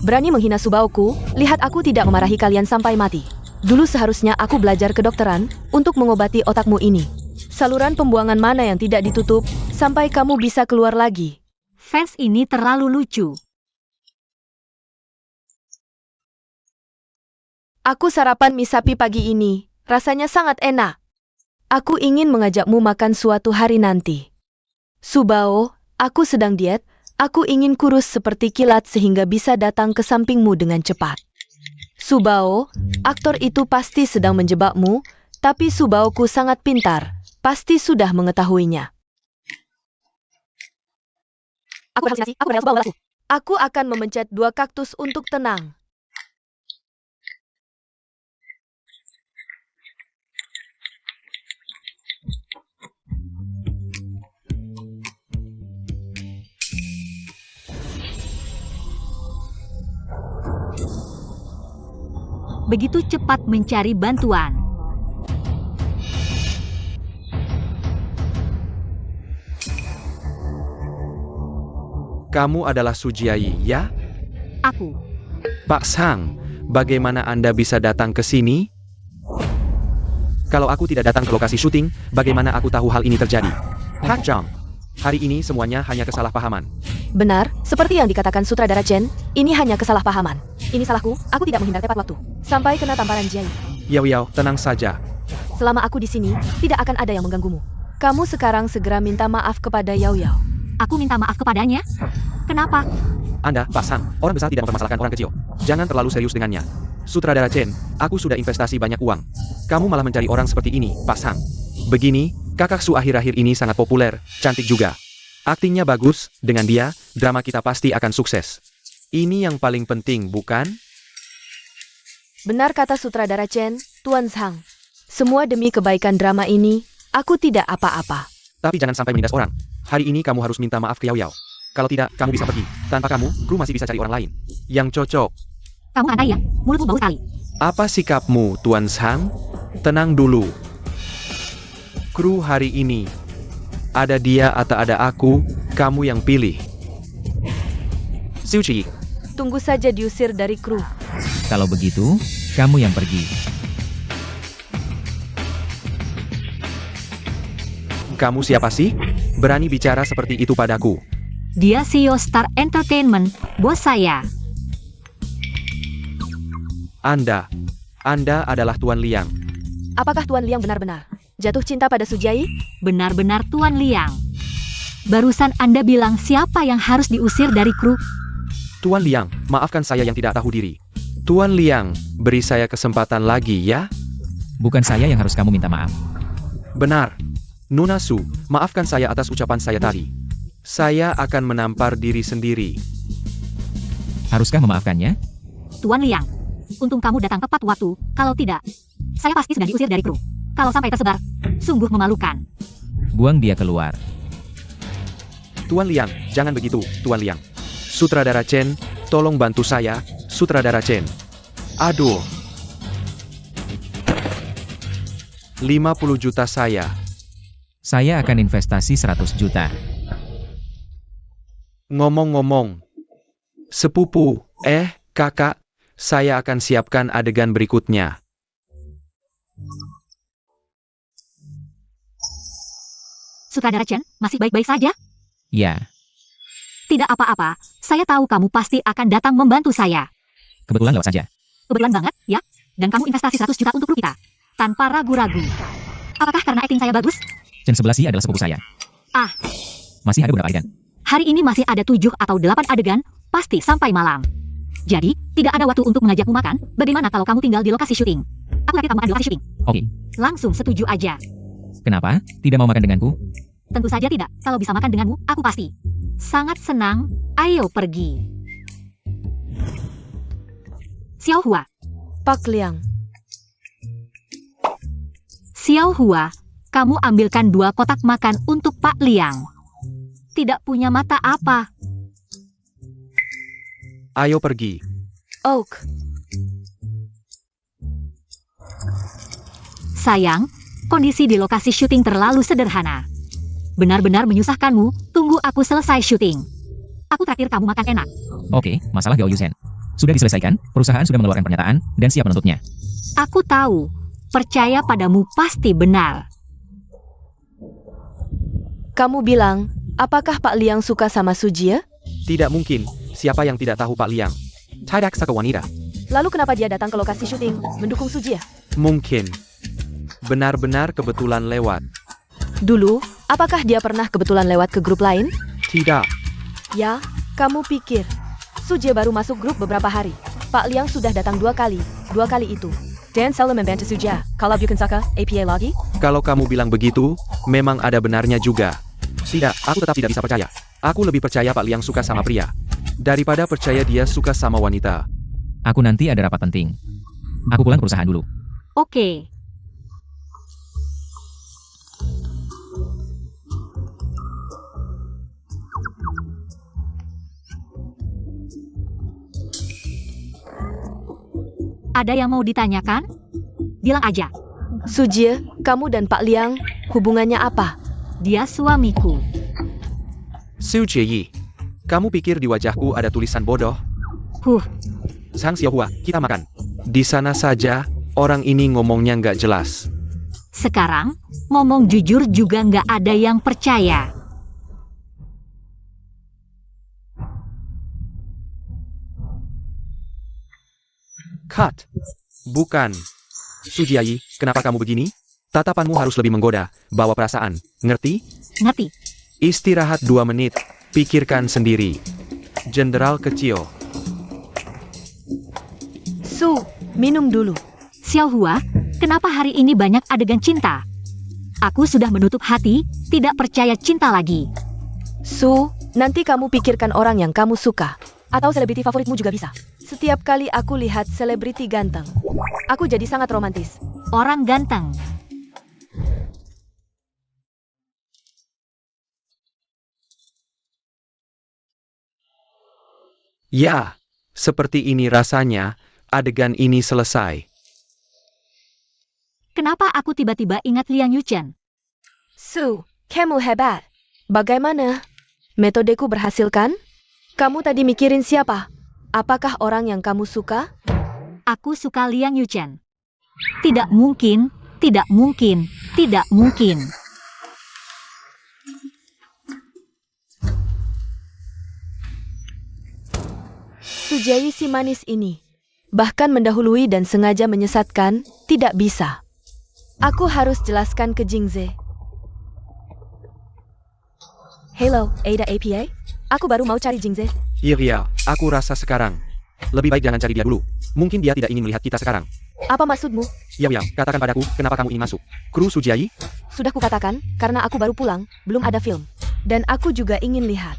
Berani menghina Subaoku, lihat aku tidak memarahi kalian sampai mati. Dulu seharusnya aku belajar kedokteran untuk mengobati otakmu ini. Saluran pembuangan mana yang tidak ditutup, sampai kamu bisa keluar lagi. Fans ini terlalu lucu. Aku sarapan mie sapi pagi ini, rasanya sangat enak. Aku ingin mengajakmu makan suatu hari nanti. Subao, aku sedang diet. Aku ingin kurus seperti kilat sehingga bisa datang ke sampingmu dengan cepat. Subao, aktor itu pasti sedang menjebakmu, tapi Subaoku sangat pintar, pasti sudah mengetahuinya. Aku akan memencet 2 kaktus untuk tenang. Begitu cepat mencari bantuan. Kamu adalah Sujiayi, ya? Aku. Pak Sang, bagaimana Anda bisa datang ke sini? Kalau aku tidak datang ke lokasi syuting, bagaimana aku tahu hal ini terjadi? Hachang, hari ini semuanya hanya kesalahpahaman. Benar, seperti yang dikatakan sutradara Chen, ini hanya kesalahpahaman. Ini salahku, aku tidak menghindar tepat waktu. Sampai kena tamparan Jiai. Yao, tenang saja. Selama aku di sini, tidak akan ada yang mengganggumu. Kamu sekarang segera minta maaf kepada Yao. Aku minta maaf kepadanya? Kenapa? Anda, Pak Sang, orang besar tidak mempermasalahkan orang kecil. Jangan terlalu serius dengannya. Sutradara Chen, aku sudah investasi banyak uang. Kamu malah mencari orang seperti ini, Pak Sang. Begini, kakak Su akhir-akhir ini sangat populer, cantik juga. Aktingnya bagus, dengan dia, drama kita pasti akan sukses. Ini yang paling penting, bukan? Benar kata sutradara Chen, Tuan Zhang. Semua demi kebaikan drama ini, aku tidak apa-apa. Tapi jangan sampai menindas orang. Hari ini kamu harus minta maaf ke Yao Yao. Kalau tidak, kamu bisa pergi. Tanpa kamu, kru masih bisa cari orang lain yang cocok. Kamu aneh ya, mulutmu bau sekali. Apa sikapmu, Tuan Zhang? Tenang dulu. Kru hari ini. Ada dia atau ada aku, kamu yang pilih. Xiu Qi, Tunggu saja diusir dari kru. Kalau begitu, kamu yang pergi. kamu siapa sih? Berani bicara seperti itu padaku. Dia CEO Star Entertainment, bos saya. Anda adalah Tuan Liang. Apakah Tuan Liang benar-benar jatuh cinta pada Sujai? Benar-benar Tuan Liang. Barusan Anda bilang siapa yang harus diusir dari kru? Tuan Liang, maafkan saya yang tidak tahu diri. Tuan Liang, beri saya kesempatan lagi ya. Bukan saya yang harus kamu minta maaf. Benar. Nona Su, maafkan saya atas ucapan saya tadi. Saya akan menampar diri sendiri. Haruskah memaafkannya? Tuan Liang, untung kamu datang tepat waktu, kalau tidak, saya pasti sudah diusir dari kru. Kalau sampai tersebar, sungguh memalukan. Buang dia keluar. Tuan Liang, jangan begitu, Tuan Liang. Sutradara Chen, tolong bantu saya, Sutradara Chen. Aduh. 50 juta saya. Saya akan investasi 100 juta. Ngomong-ngomong. Sepupu, kakak, saya akan siapkan adegan berikutnya. Sutradara Chen, masih baik-baik saja? Ya, Tidak apa-apa, saya tahu kamu pasti akan datang membantu saya. kebetulan lewat saja. Kebetulan banget, ya? Dan kamu investasi 100 juta untuk kru kita. Tanpa ragu-ragu. Apakah karena acting saya bagus? Chen 11 adalah sepupu saya. Ah. Masih ada beberapa adegan. Hari ini masih ada 7 atau 8 adegan, pasti sampai malam. Jadi, tidak ada waktu untuk mengajakmu makan, bagaimana kalau kamu tinggal di lokasi syuting? Aku yakin kamu akan di lokasi syuting. Oke. Langsung setuju aja. Kenapa? Tidak mau makan denganku? Tentu saja tidak, kalau bisa makan denganmu, aku pasti. Sangat senang, ayo pergi. Xiao Hua. Pak Liang. Xiao Hua, kamu ambilkan 2 kotak makan untuk Pak Liang. Tidak punya mata apa? Ayo pergi. Oak. Sayang, kondisi di lokasi syuting terlalu sederhana. Benar-benar menyusahkanmu, tunggu aku selesai syuting. Aku traktir kamu makan enak. Oke, masalah Gao Yuzen. Sudah diselesaikan, perusahaan sudah mengeluarkan pernyataan, dan siap menuntutnya. Aku tahu, percaya padamu pasti benar. Kamu bilang, apakah Pak Liang suka sama Sujia? Tidak mungkin, siapa yang tidak tahu Pak Liang? Tidak saka wanita. Lalu kenapa dia datang ke lokasi syuting, mendukung Sujia? Mungkin. Benar-benar kebetulan lewat. Dulu, apakah dia pernah kebetulan lewat ke grup lain? Tidak. Ya, kamu pikir. Sujia baru masuk grup beberapa hari. Pak Liang sudah datang 2 kali. 2 kali itu. Dan selalu membantu Sujia. Kalau bukan Saka, APA lagi? Kalau kamu bilang begitu, memang ada benarnya juga. Tidak, aku tetap tidak bisa percaya. Aku lebih percaya Pak Liang suka sama pria. Daripada percaya dia suka sama wanita. Aku nanti ada rapat penting. Aku pulang ke perusahaan dulu. Oke. Ada yang mau ditanyakan? Bilang aja. Sujia, kamu dan Pak Liang, hubungannya apa? Dia suamiku. Su Jieyi, kamu pikir di wajahku ada tulisan bodoh? Sang Xiaohua, kita makan. Di sana saja, orang ini ngomongnya nggak jelas. Sekarang, ngomong jujur juga nggak ada yang percaya. Cut. Bukan. Su Jieyi, kenapa kamu begini? Tatapanmu harus lebih menggoda, bawa perasaan. Ngerti? Ngerti? Istirahat 2 menit. Pikirkan sendiri. Jenderal kecil. Su, minum dulu. Xiao Hua, kenapa hari ini banyak adegan cinta? Aku sudah menutup hati, tidak percaya cinta lagi. Su, nanti kamu pikirkan orang yang kamu suka. Atau selebriti favoritmu juga bisa. Setiap kali aku lihat selebriti ganteng, aku jadi sangat romantis. Orang ganteng. Ya, seperti ini rasanya, adegan ini selesai. Kenapa aku tiba-tiba ingat Liang Yuchen? Su, kamu hebat. Bagaimana? Metodeku berhasil kan? Kamu tadi mikirin siapa? Apakah orang yang kamu suka? Aku suka Liang Yuchen. Tidak mungkin, tidak mungkin, tidak mungkin. Sujiayi si manis ini. Bahkan mendahului dan sengaja menyesatkan, tidak bisa. Aku harus jelaskan ke Jingze. Hello, Ada APA? Aku baru mau cari Jingze. Iya, aku rasa sekarang. Lebih baik jangan cari dia dulu. Mungkin dia tidak ingin melihat kita sekarang. Apa maksudmu? Ya, katakan padaku, kenapa kamu ingin masuk? Kru Sujiayi? Sudah kukatakan, karena aku baru pulang, belum ada film. Dan aku juga ingin lihat.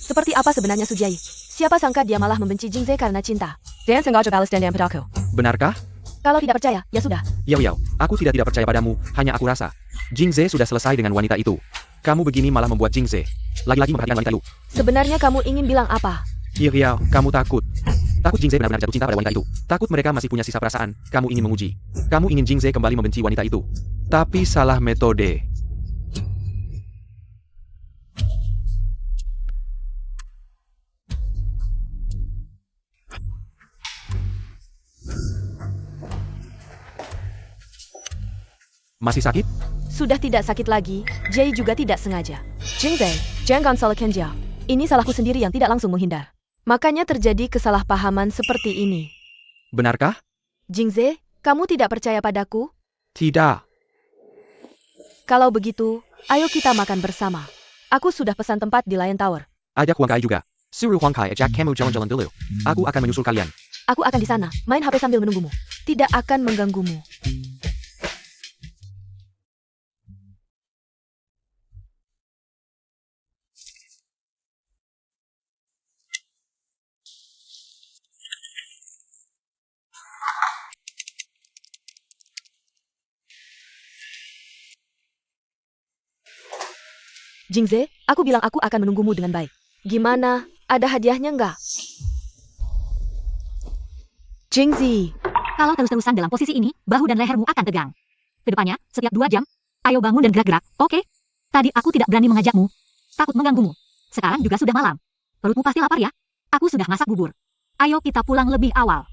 Seperti apa sebenarnya Sujiayi? Siapa sangka dia malah membenci Jingze karena cinta. Dan sengaja balas dendam padaku. Benarkah? Kalau tidak percaya, ya sudah. Ya, aku tidak percaya padamu, hanya aku rasa. Jingze sudah selesai dengan wanita itu. Kamu begini malah membuat Jingze lagi-lagi memperhatikan wanita itu. Sebenarnya kamu ingin bilang apa? Iya, kamu takut. Takut Jingze benar-benar jatuh cinta pada wanita itu. Takut mereka masih punya sisa perasaan. Kamu ingin menguji. Kamu ingin Jingze kembali membenci wanita itu. Tapi salah metode. Masih sakit? Sudah tidak sakit lagi, Jay juga tidak sengaja. Jingze, jangan salahkan dia. Ini salahku sendiri yang tidak langsung menghindar. Makanya terjadi kesalahpahaman seperti ini. Benarkah? Jingze, kamu tidak percaya padaku? Tidak. Kalau begitu, ayo kita makan bersama. Aku sudah pesan tempat di Lion Tower. Ajak Huang Kai juga. Suruh Huang Kai ajak kamu jalan-jalan dulu. Aku akan menyusul kalian. Aku akan di sana, main HP sambil menunggumu. Tidak akan mengganggumu. Jingze, aku bilang aku akan menunggumu dengan baik. Gimana? Ada hadiahnya nggak? Jingze, Kalau terus-terusan dalam posisi ini, bahu dan lehermu akan tegang. Kedepannya, setiap 2 jam, ayo bangun dan gerak-gerak, oke? Tadi aku tidak berani mengajakmu. Takut mengganggumu. Sekarang juga sudah malam. Perutmu pasti lapar ya? Aku sudah masak bubur. Ayo kita pulang lebih awal.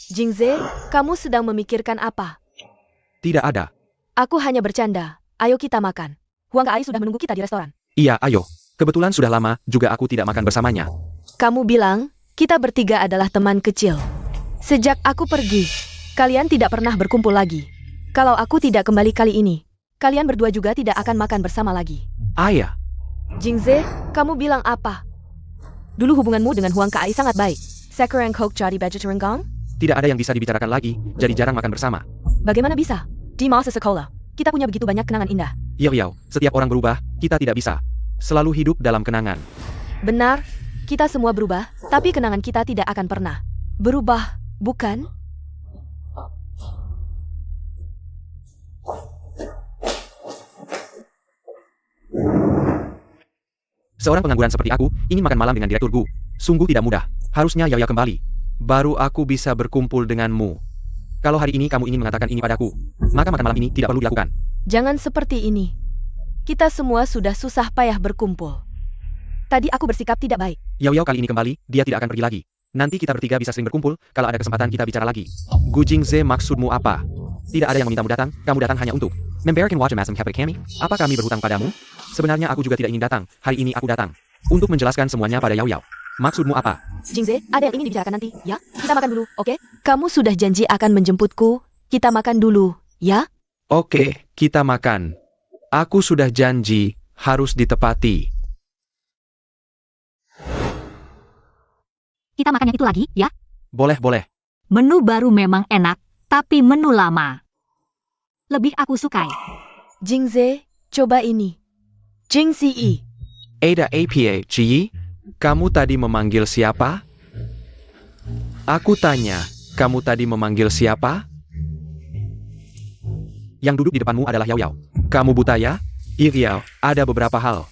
Jingze, kamu sedang memikirkan apa? Tidak ada. Aku hanya bercanda. Ayo kita makan. Huang Kai sudah menunggu kita di restoran. Iya, ayo. Kebetulan sudah lama, juga aku tidak makan bersamanya. Kamu bilang, kita bertiga adalah teman kecil. Sejak aku pergi, kalian tidak pernah berkumpul lagi. Kalau aku tidak kembali kali ini, kalian berdua juga tidak akan makan bersama lagi. Ayah. Jingze, kamu bilang apa? Dulu hubunganmu dengan Huang Kai sangat baik. Sekarang kau jadi vegetarian? Tidak ada yang bisa dibicarakan lagi, jadi jarang makan bersama. Bagaimana bisa? Di masa sekolah, kita punya begitu banyak kenangan indah. Iya, setiap orang berubah, kita tidak bisa selalu hidup dalam kenangan. Benar, kita semua berubah, tapi kenangan kita tidak akan pernah berubah, bukan? Seorang pengangguran seperti aku, ingin makan malam dengan Direktur Gu. Sungguh tidak mudah. Harusnya Yaya kembali. Baru aku bisa berkumpul denganmu. Kalau hari ini kamu ingin mengatakan ini padaku, maka makan malam ini tidak perlu dilakukan. Jangan seperti ini. Kita semua sudah susah payah berkumpul. Tadi aku bersikap tidak baik. Yao kali ini kembali, dia tidak akan pergi lagi. Nanti kita bertiga bisa sering berkumpul, kalau ada kesempatan kita bicara lagi. Gu Jingze, maksudmu apa? Tidak ada yang memintamu datang, kamu datang hanya untuk memberikan wajah masam kepada kami? Apa kami berhutang padamu? Sebenarnya aku juga tidak ingin datang, hari ini aku datang untuk menjelaskan semuanya pada Yao. Maksudmu apa? Jingze, ada yang ingin dibicarakan nanti, ya? Kita makan dulu, oke? Kamu sudah janji akan menjemputku, kita makan dulu, ya? Oke, kita makan. Aku sudah janji, harus ditepati. Kita makan yang itu lagi, ya? Boleh. Menu baru memang enak, tapi menu lama lebih aku sukai. Jingze, coba ini. Jingzi. Ada apa, Ji? Kamu tadi memanggil siapa? Aku tanya, kamu tadi memanggil siapa? Yang duduk di depanmu adalah Yao Yao. Kamu buta ya? Iriao, ada beberapa hal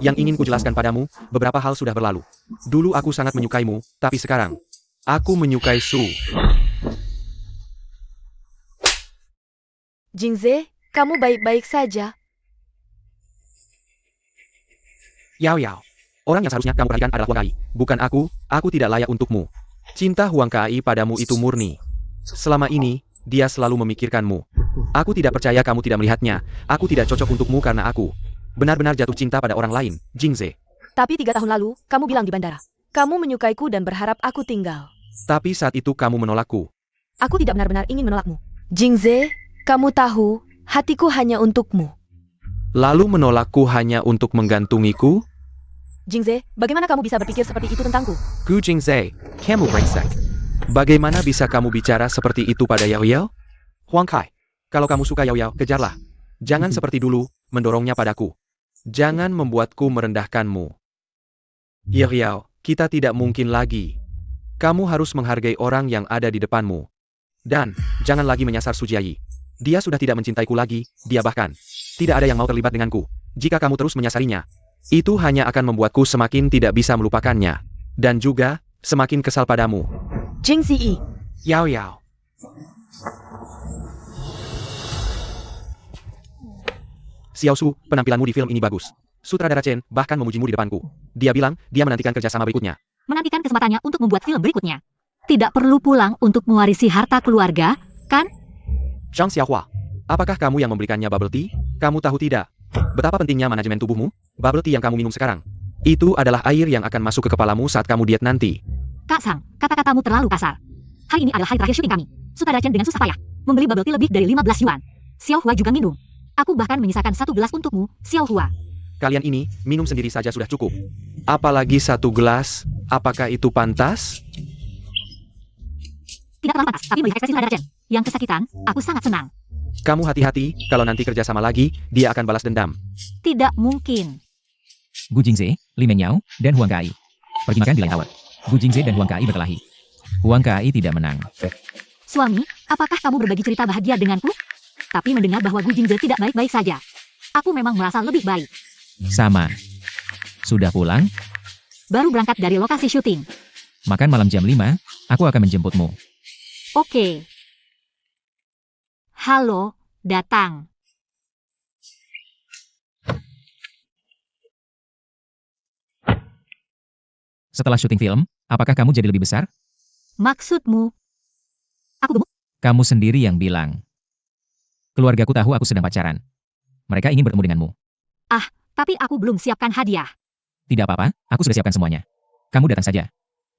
yang ingin kujelaskan padamu, beberapa hal sudah berlalu. Dulu aku sangat menyukaimu, tapi sekarang, aku menyukai Su. Jingze, kamu baik-baik saja. Yao Yao, orang yang seharusnya kamu perhatikan adalah Huang Kai, bukan aku tidak layak untukmu. Cinta Huang Kai padamu itu murni. Selama ini, dia selalu memikirkanmu. Aku tidak percaya kamu tidak melihatnya, aku tidak cocok untukmu karena aku benar-benar jatuh cinta pada orang lain, Jingze. Tapi 3 tahun lalu, kamu bilang di bandara. Kamu menyukaiku dan berharap aku tinggal. Tapi saat itu kamu menolakku. Aku tidak benar-benar ingin menolakmu. Jingze, kamu tahu, hatiku hanya untukmu. Lalu menolakku hanya untuk menggantungiku? Jingze, bagaimana kamu bisa berpikir seperti itu tentangku? Gu Jingze, kamu brengsek. Bagaimana bisa kamu bicara seperti itu pada Yao Yao? Huang Kai, kalau kamu suka Yao Yao, kejarlah. Jangan seperti dulu, mendorongnya padaku. Jangan membuatku merendahkanmu. Yao Yao, kita tidak mungkin lagi. Kamu harus menghargai orang yang ada di depanmu. Dan, jangan lagi menyasar Sujiayi. Dia sudah tidak mencintaiku lagi, dia bahkan tidak ada yang mau terlibat denganku. Jika kamu terus menyasarinya, itu hanya akan membuatku semakin tidak bisa melupakannya. Dan juga, semakin kesal padamu. Jingzi, Yao Yao. Xiao Su, penampilanmu di film ini bagus. Sutradara Chen bahkan memujimu di depanku. Dia bilang, dia menantikan kerjasama berikutnya. Menantikan kesempatannya untuk membuat film berikutnya. Tidak perlu pulang untuk mewarisi harta keluarga, kan? Zhang Xiaohua, apakah kamu yang memberikannya bubble tea? Kamu tahu tidak betapa pentingnya manajemen tubuhmu? Bubble tea yang kamu minum sekarang, itu adalah air yang akan masuk ke kepalamu saat kamu diet nanti. Kak Sang, kata-katamu terlalu kasar. Hari ini adalah hari terakhir syuting kami. Sutradara Chen dengan susah payah membeli bubble tea lebih dari 15 yuan. Xiao Hua juga minum. Aku bahkan menyisakan 1 gelas untukmu, Xiao Hua. Kalian ini, minum sendiri saja sudah cukup. Apalagi 1 gelas, apakah itu pantas? Tidak terlalu pantas, tapi melihat ekspresi Sutradara Chen yang kesakitan, aku sangat senang. Kamu hati-hati, kalau nanti kerjasama lagi, dia akan balas dendam. Tidak mungkin. Gu Jingze, Li Mengyao, dan Huang Kai pergi makan di lain tower. Gu Jingze dan Huang Kai berkelahi. Huang Kai tidak menang. Suami, apakah kamu berbagi cerita bahagia denganku? Tapi mendengar bahwa Gu Jingze tidak baik-baik saja. Aku memang merasa lebih baik. Sama. Sudah pulang? Baru berangkat dari lokasi syuting. Makan malam jam 5, aku akan menjemputmu. Oke. Halo, datang. Setelah syuting film, apakah kamu jadi lebih besar? Maksudmu? Aku gemuk? Kamu sendiri yang bilang. Keluargaku tahu aku sedang pacaran. Mereka ingin bertemu denganmu. Tapi aku belum siapkan hadiah. Tidak apa-apa, aku sudah siapkan semuanya. Kamu datang saja.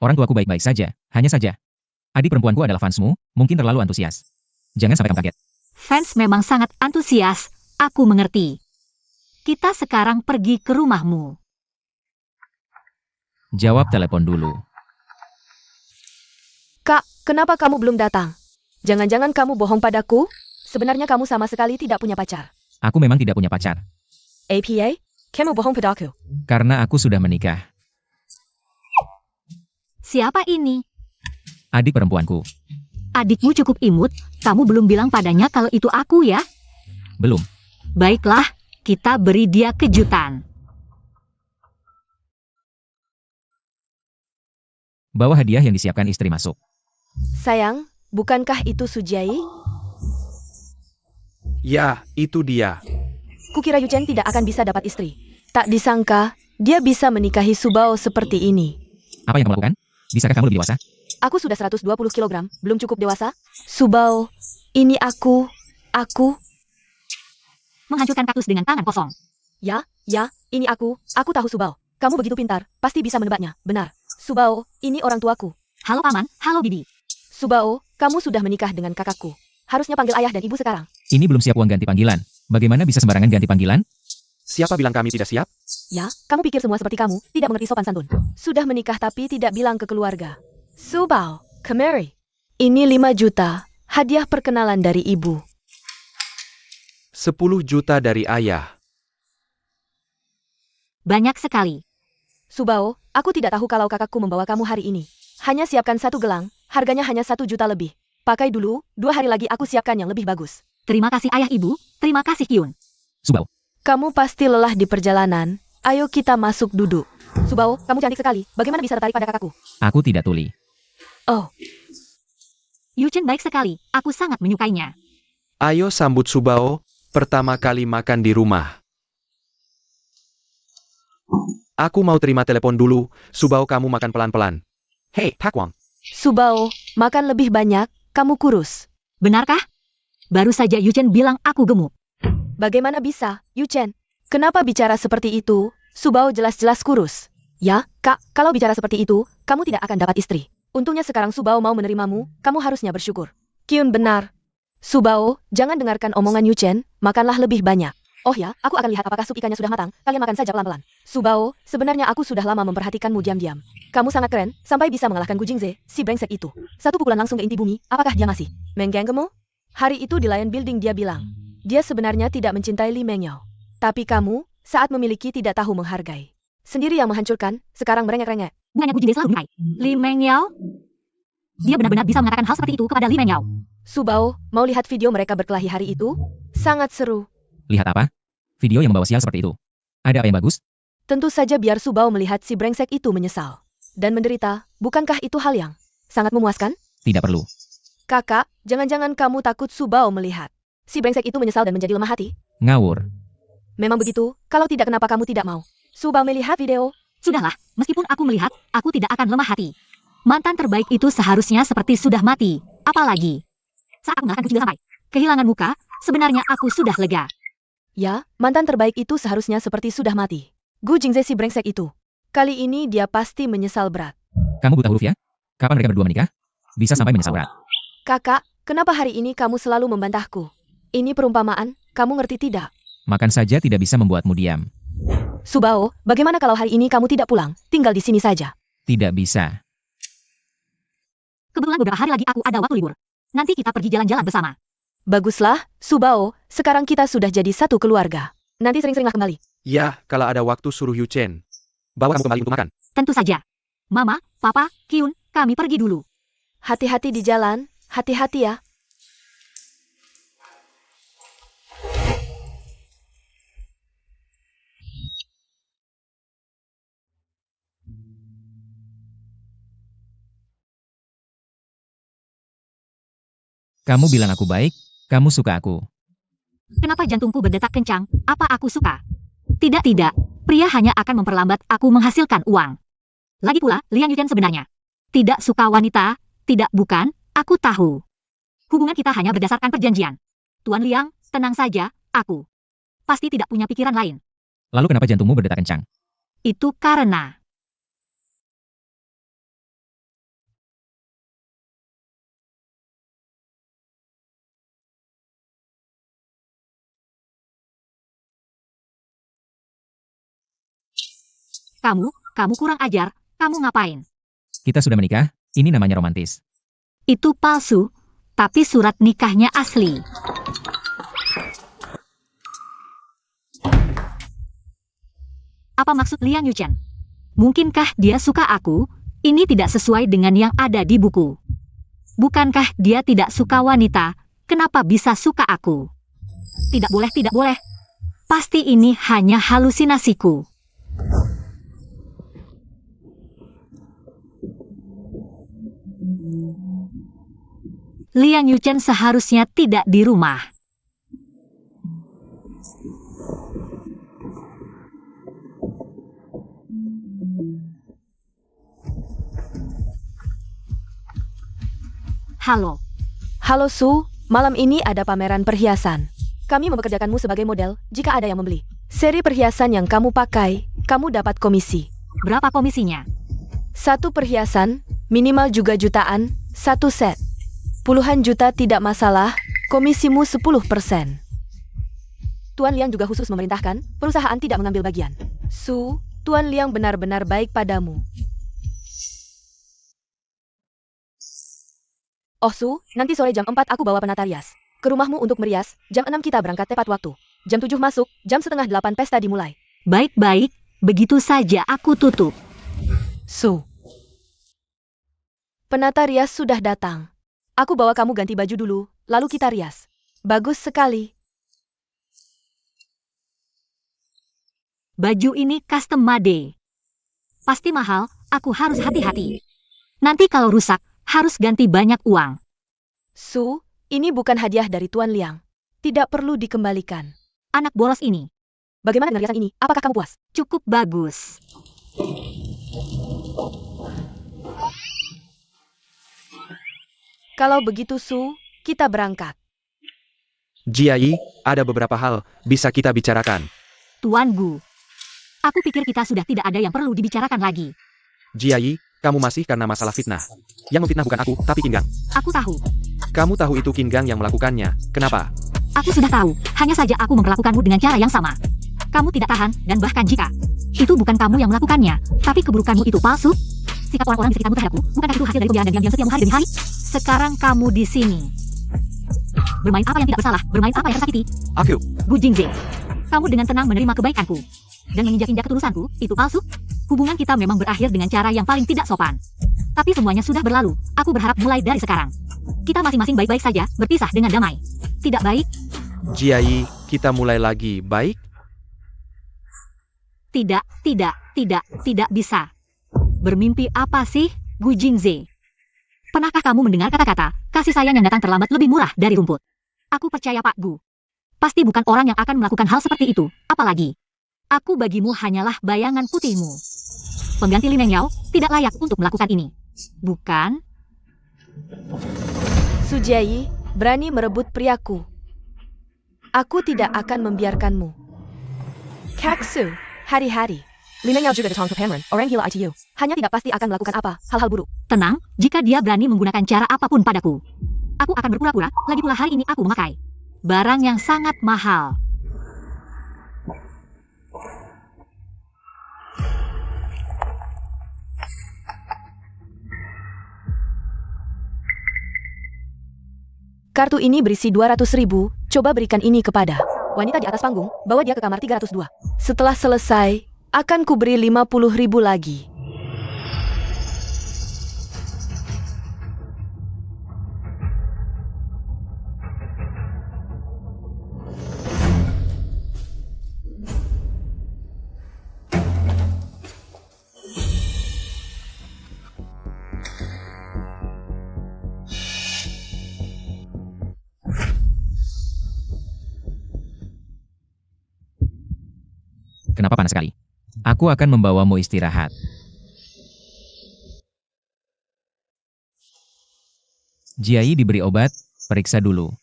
Orang tuaku baik-baik saja, hanya saja. Adik perempuanku adalah fansmu, mungkin terlalu antusias. Jangan sampai kamu kaget. Fans memang sangat antusias, aku mengerti. Kita sekarang pergi ke rumahmu. Jawab telepon dulu. Kak, kenapa kamu belum datang? Jangan-jangan kamu bohong padaku? Sebenarnya kamu sama sekali tidak punya pacar. Aku memang tidak punya pacar. APA? Kamu bohong padaku. Karena aku sudah menikah. Siapa ini? Adik perempuanku. Adikmu cukup imut, kamu belum bilang padanya kalau itu aku ya? Belum. Baiklah, kita beri dia kejutan. Bawa hadiah yang disiapkan istri masuk. Sayang, bukankah itu Sujiayi? Ya, itu dia. Kukira Yu Chen tidak akan bisa dapat istri. Tak disangka, dia bisa menikahi Subao seperti ini. Apa yang kamu lakukan? Bisakah kamu lebih dewasa? Aku sudah 120 kg, belum cukup dewasa? Subao, ini aku. Menghancurkan kaktus dengan tangan kosong. Ya, ini aku tahu Subao. Kamu begitu pintar, pasti bisa menebaknya, benar. Subao, ini orang tuaku. Halo paman, halo bibi. Subao, kamu sudah menikah dengan kakakku. Harusnya panggil ayah dan ibu sekarang. Ini belum siap uang ganti panggilan. Bagaimana bisa sembarangan ganti panggilan? Siapa bilang kami tidak siap? Ya, kamu pikir semua seperti kamu, tidak mengerti sopan santun. Sudah menikah tapi tidak bilang ke keluarga. Subao, kemari. Ini 5 juta, hadiah perkenalan dari ibu. 10 juta dari ayah. Banyak sekali. Subao, aku tidak tahu kalau kakakku membawa kamu hari ini. Hanya siapkan 1 gelang, harganya hanya 1 juta lebih. Pakai dulu, 2 hari lagi aku siapkan yang lebih bagus. Terima kasih ayah ibu, terima kasih Kyun. Subao, Kamu pasti lelah di perjalanan. Ayo kita masuk duduk. Subao, kamu cantik sekali. Bagaimana bisa tertarik pada kakakku? aku tidak tuli. Oh, Yuchen baik sekali, aku sangat menyukainya. Ayo sambut Subao, pertama kali makan di rumah. Aku mau terima telepon dulu, Subao kamu makan pelan-pelan. Hei, Takwang. Subao, makan lebih banyak, kamu kurus. Benarkah? Baru saja Yuchen bilang aku gemuk. Bagaimana bisa, Yuchen? Kenapa bicara seperti itu? Subao jelas-jelas kurus. Ya, Kak, kalau bicara seperti itu, kamu tidak akan dapat istri. Untungnya sekarang Subao mau menerimamu, kamu harusnya bersyukur. Kyun benar. Subao, jangan dengarkan omongan Yuchen, makanlah lebih banyak. Oh ya, aku akan lihat apakah sup ikannya sudah matang, kalian makan saja pelan-pelan. Subao, sebenarnya aku sudah lama memperhatikanmu diam-diam. Kamu sangat keren, sampai bisa mengalahkan Gu Jingze, si brengsek itu. 1 pukulan langsung ke inti bumi, apakah dia masih menggenggemu? Hari itu di Lion Building dia bilang, dia sebenarnya tidak mencintai Li Mengyao. Tapi kamu, saat memiliki tidak tahu menghargai. Sendiri yang menghancurkan, sekarang merengek-rengek. Bukannya Gu Jingze selalu dinilai. Li Mengyao? Dia benar-benar bisa mengatakan hal seperti itu kepada Li Mengyao. Subao, mau lihat video mereka berkelahi hari itu? Sangat seru. Lihat apa? Video yang membawa sial seperti itu. Ada apa yang bagus? Tentu saja biar Subao melihat si brengsek itu menyesal. Dan menderita, bukankah itu hal yang sangat memuaskan? Tidak perlu. Kakak, jangan-jangan kamu takut Subao melihat. Si brengsek itu menyesal dan menjadi lemah hati? Ngawur. Memang begitu, kalau tidak kenapa kamu tidak mau? Subao melihat video. Sudahlah, meskipun aku melihat, aku tidak akan lemah hati. Mantan terbaik itu seharusnya seperti sudah mati. Apalagi saat aku mengalahkan Gu Jingze sampai kehilangan muka, sebenarnya aku sudah lega. Ya, mantan terbaik itu seharusnya seperti sudah mati. Gu Jingze si brengsek itu. Kali ini dia pasti menyesal berat. Kamu buta huruf ya? Kapan mereka berdua menikah? Bisa sampai menyesal berat. Kakak, kenapa hari ini kamu selalu membantahku? Ini perumpamaan, kamu ngerti tidak? Makan saja tidak bisa membuatmu diam. Subao, bagaimana kalau hari ini kamu tidak pulang, tinggal di sini saja? Tidak bisa. Kebetulan beberapa hari lagi aku ada waktu libur. Nanti kita pergi jalan-jalan bersama. Baguslah, Subao, sekarang kita sudah jadi satu keluarga. Nanti sering-seringlah kembali. Ya, kalau ada waktu suruh Yuchen. Bawa kamu kembali untuk makan. Tentu saja. Mama, Papa, Kyun, kami pergi dulu. Hati-hati di jalan, hati-hati ya. Kamu bilang aku baik, kamu suka aku. Kenapa jantungku berdetak kencang? Apa aku suka? Tidak, pria hanya akan memperlambat aku menghasilkan uang. Lagi pula, Liang Yuchen sebenarnya tidak suka wanita. Tidak, bukan, aku tahu. Hubungan kita hanya berdasarkan perjanjian. Tuan Liang, tenang saja, aku pasti tidak punya pikiran lain. Lalu kenapa jantungmu berdetak kencang? Itu karena kamu kurang ajar, kamu ngapain? Kita sudah menikah, ini namanya romantis. Itu palsu, tapi surat nikahnya asli. Apa maksud Liang Yuchen? Mungkinkah dia suka aku? Ini tidak sesuai dengan yang ada di buku. Bukankah dia tidak suka wanita? Kenapa bisa suka aku? Tidak boleh, tidak boleh. Pasti ini hanya halusinasiku. Liang Yuchen seharusnya tidak di rumah. Halo. Halo Su, malam ini ada pameran perhiasan. Kami mempekerjakanmu sebagai model jika ada yang membeli. Seri perhiasan yang kamu pakai, kamu dapat komisi. Berapa komisinya? 1 perhiasan, minimal juga jutaan, 1 set. Puluhan juta tidak masalah, komisimu 10%. Tuan Liang juga khusus memerintahkan, perusahaan tidak mengambil bagian. Su, Tuan Liang benar-benar baik padamu. Oh Su, nanti sore jam 4 aku bawa penata rias ke rumahmu untuk merias, jam 6 kita berangkat tepat waktu. Jam 7 masuk, jam setengah 8 pesta dimulai. Baik-baik, Begitu saja aku tutup. Su. Penata rias sudah datang. Aku bawa kamu ganti baju dulu, lalu kita rias. Bagus sekali. Baju ini custom made. Pasti mahal, aku harus hati-hati. Nanti kalau rusak, harus ganti banyak uang. Su, ini bukan hadiah dari Tuan Liang. Tidak perlu dikembalikan. Anak bolos ini. Bagaimana dengan riasan ini? Apakah kamu puas? Cukup bagus. Kalau begitu Su, kita berangkat. Jiayi, ada beberapa hal bisa kita bicarakan. Tuan Gu. Aku pikir kita sudah tidak ada yang perlu dibicarakan lagi. Jiayi, kamu masih karena masalah fitnah. Yang memfitnah bukan aku, tapi Qin Gang. Aku tahu. Kamu tahu itu Qin Gang yang melakukannya. Kenapa? Aku sudah tahu. Hanya saja aku memperlakukanmu dengan cara yang sama. Kamu tidak tahan, dan bahkan jika itu bukan kamu yang melakukannya, tapi keburukanmu itu palsu. Sikap orang-orang di sekitarmu terhadapku, bukankah itu hasil dari pembiayaan dan diam-diam setiamu hari demi hari? Sekarang kamu di sini. Bermain apa yang tidak bersalah, bermain apa yang tersakiti. Aku. Gu Jingze. Kamu dengan tenang menerima kebaikanku. Dan menginjak-injak ketulusanku, itu palsu. Hubungan kita memang berakhir dengan cara yang paling tidak sopan. Tapi semuanya sudah berlalu, aku berharap mulai dari sekarang. Kita masing-masing baik-baik saja, berpisah dengan damai. Tidak baik? Jiayi, kita mulai lagi, baik? Tidak bisa. Bermimpi apa sih, Gu Jingze? Pernahkah kamu mendengar kata-kata, kasih sayang yang datang terlambat lebih murah dari rumput? Aku percaya Pak Gu. Pasti bukan orang yang akan melakukan hal seperti itu, apalagi. Aku bagimu hanyalah bayangan putihmu. Pengganti Li Mengyao tidak layak untuk melakukan ini. Bukan? Su Jiayi, berani merebut priaku. Aku tidak akan membiarkanmu. Kaksu, hari-hari. Li Mengyao juga datang ke Penryn, orang gila ITU. Hanya tidak pasti akan melakukan apa, hal-hal buruk. Tenang, jika dia berani menggunakan cara apapun padaku. Aku akan berpura-pura, lagi pula hari ini aku memakai barang yang sangat mahal. Kartu ini berisi 200.000, coba berikan ini kepada wanita di atas panggung, bawa dia ke kamar 302. Setelah selesai, akan kuberi 50.000 lagi. Kenapa panas sekali? Aku akan membawamu istirahat. Jiayi diberi obat, periksa dulu.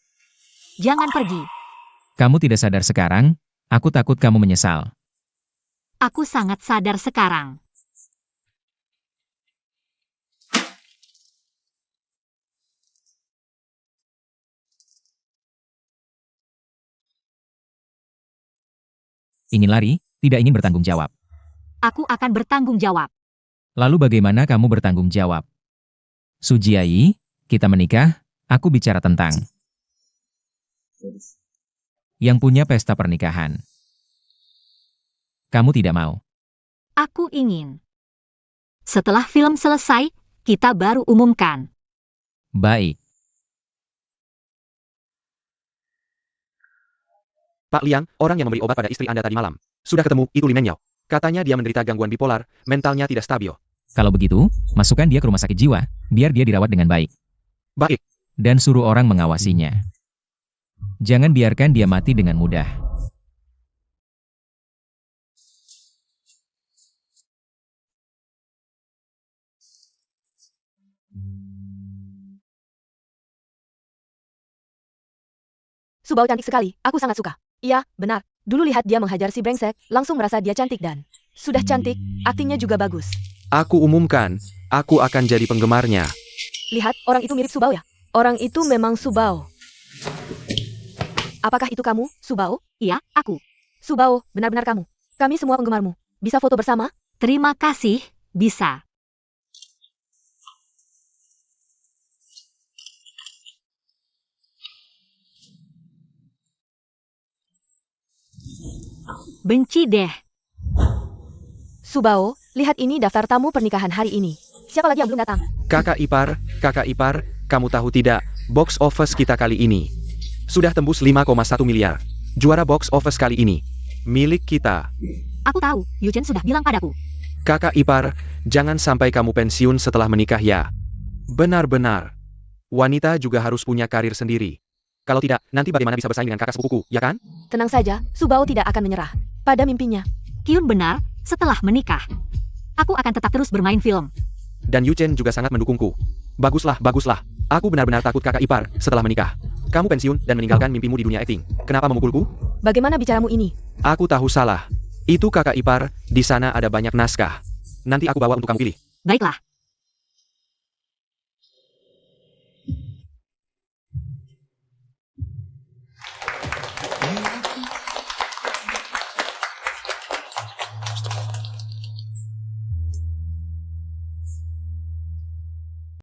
Jangan pergi. Kamu tidak sadar sekarang, aku takut kamu menyesal. Aku sangat sadar sekarang. Ingin lari, tidak ingin bertanggung jawab. Aku akan bertanggung jawab. Lalu bagaimana kamu bertanggung jawab? Su Jiayi, kita menikah, aku bicara tentang yang punya pesta pernikahan. Kamu tidak mau. Aku ingin. Setelah film selesai, kita baru umumkan. Baik. Pak Liang, orang yang memberi obat pada istri Anda tadi malam. Sudah ketemu, itu Li Mengyao. Katanya dia menderita gangguan bipolar, mentalnya tidak stabil. Kalau begitu, masukkan dia ke rumah sakit jiwa, biar dia dirawat dengan baik. Baik. Dan suruh orang mengawasinya. Jangan biarkan dia mati dengan mudah. Subao cantik sekali, aku sangat suka. Iya, benar. Dulu lihat dia menghajar si brengsek, langsung merasa dia cantik dan sudah cantik, aktingnya juga bagus. Aku umumkan, aku akan jadi penggemarnya. Lihat, orang itu mirip Subao ya? Orang itu memang Subao. Apakah itu kamu, Subao? Iya, aku. Subao, benar-benar kamu. Kami semua penggemarmu. Bisa foto bersama? Terima kasih, bisa. Benci deh. Subao, lihat ini daftar tamu pernikahan hari ini. Siapa lagi yang belum datang? Kakak ipar, kamu tahu tidak, box office kita kali ini sudah tembus 5,1 miliar. Juara box office kali ini milik kita. Aku tahu, Yuchen sudah bilang padaku. Kakak ipar, jangan sampai kamu pensiun setelah menikah ya. Benar-benar. Wanita juga harus punya karir sendiri. Kalau tidak, nanti bagaimana bisa bersaing dengan kakak sepupuku, ya kan? Tenang saja, Subao tidak akan menyerah pada mimpinya. Kyun benar, setelah menikah, aku akan tetap terus bermain film. Dan Yuchen juga sangat mendukungku. Baguslah. Aku benar-benar takut kakak ipar setelah menikah. Kamu pensiun dan meninggalkan mimpimu di dunia akting. Kenapa memukulku? Bagaimana bicaramu ini? Aku tahu salah. Itu kakak ipar, di sana ada banyak naskah. Nanti aku bawa untuk kamu pilih. Baiklah,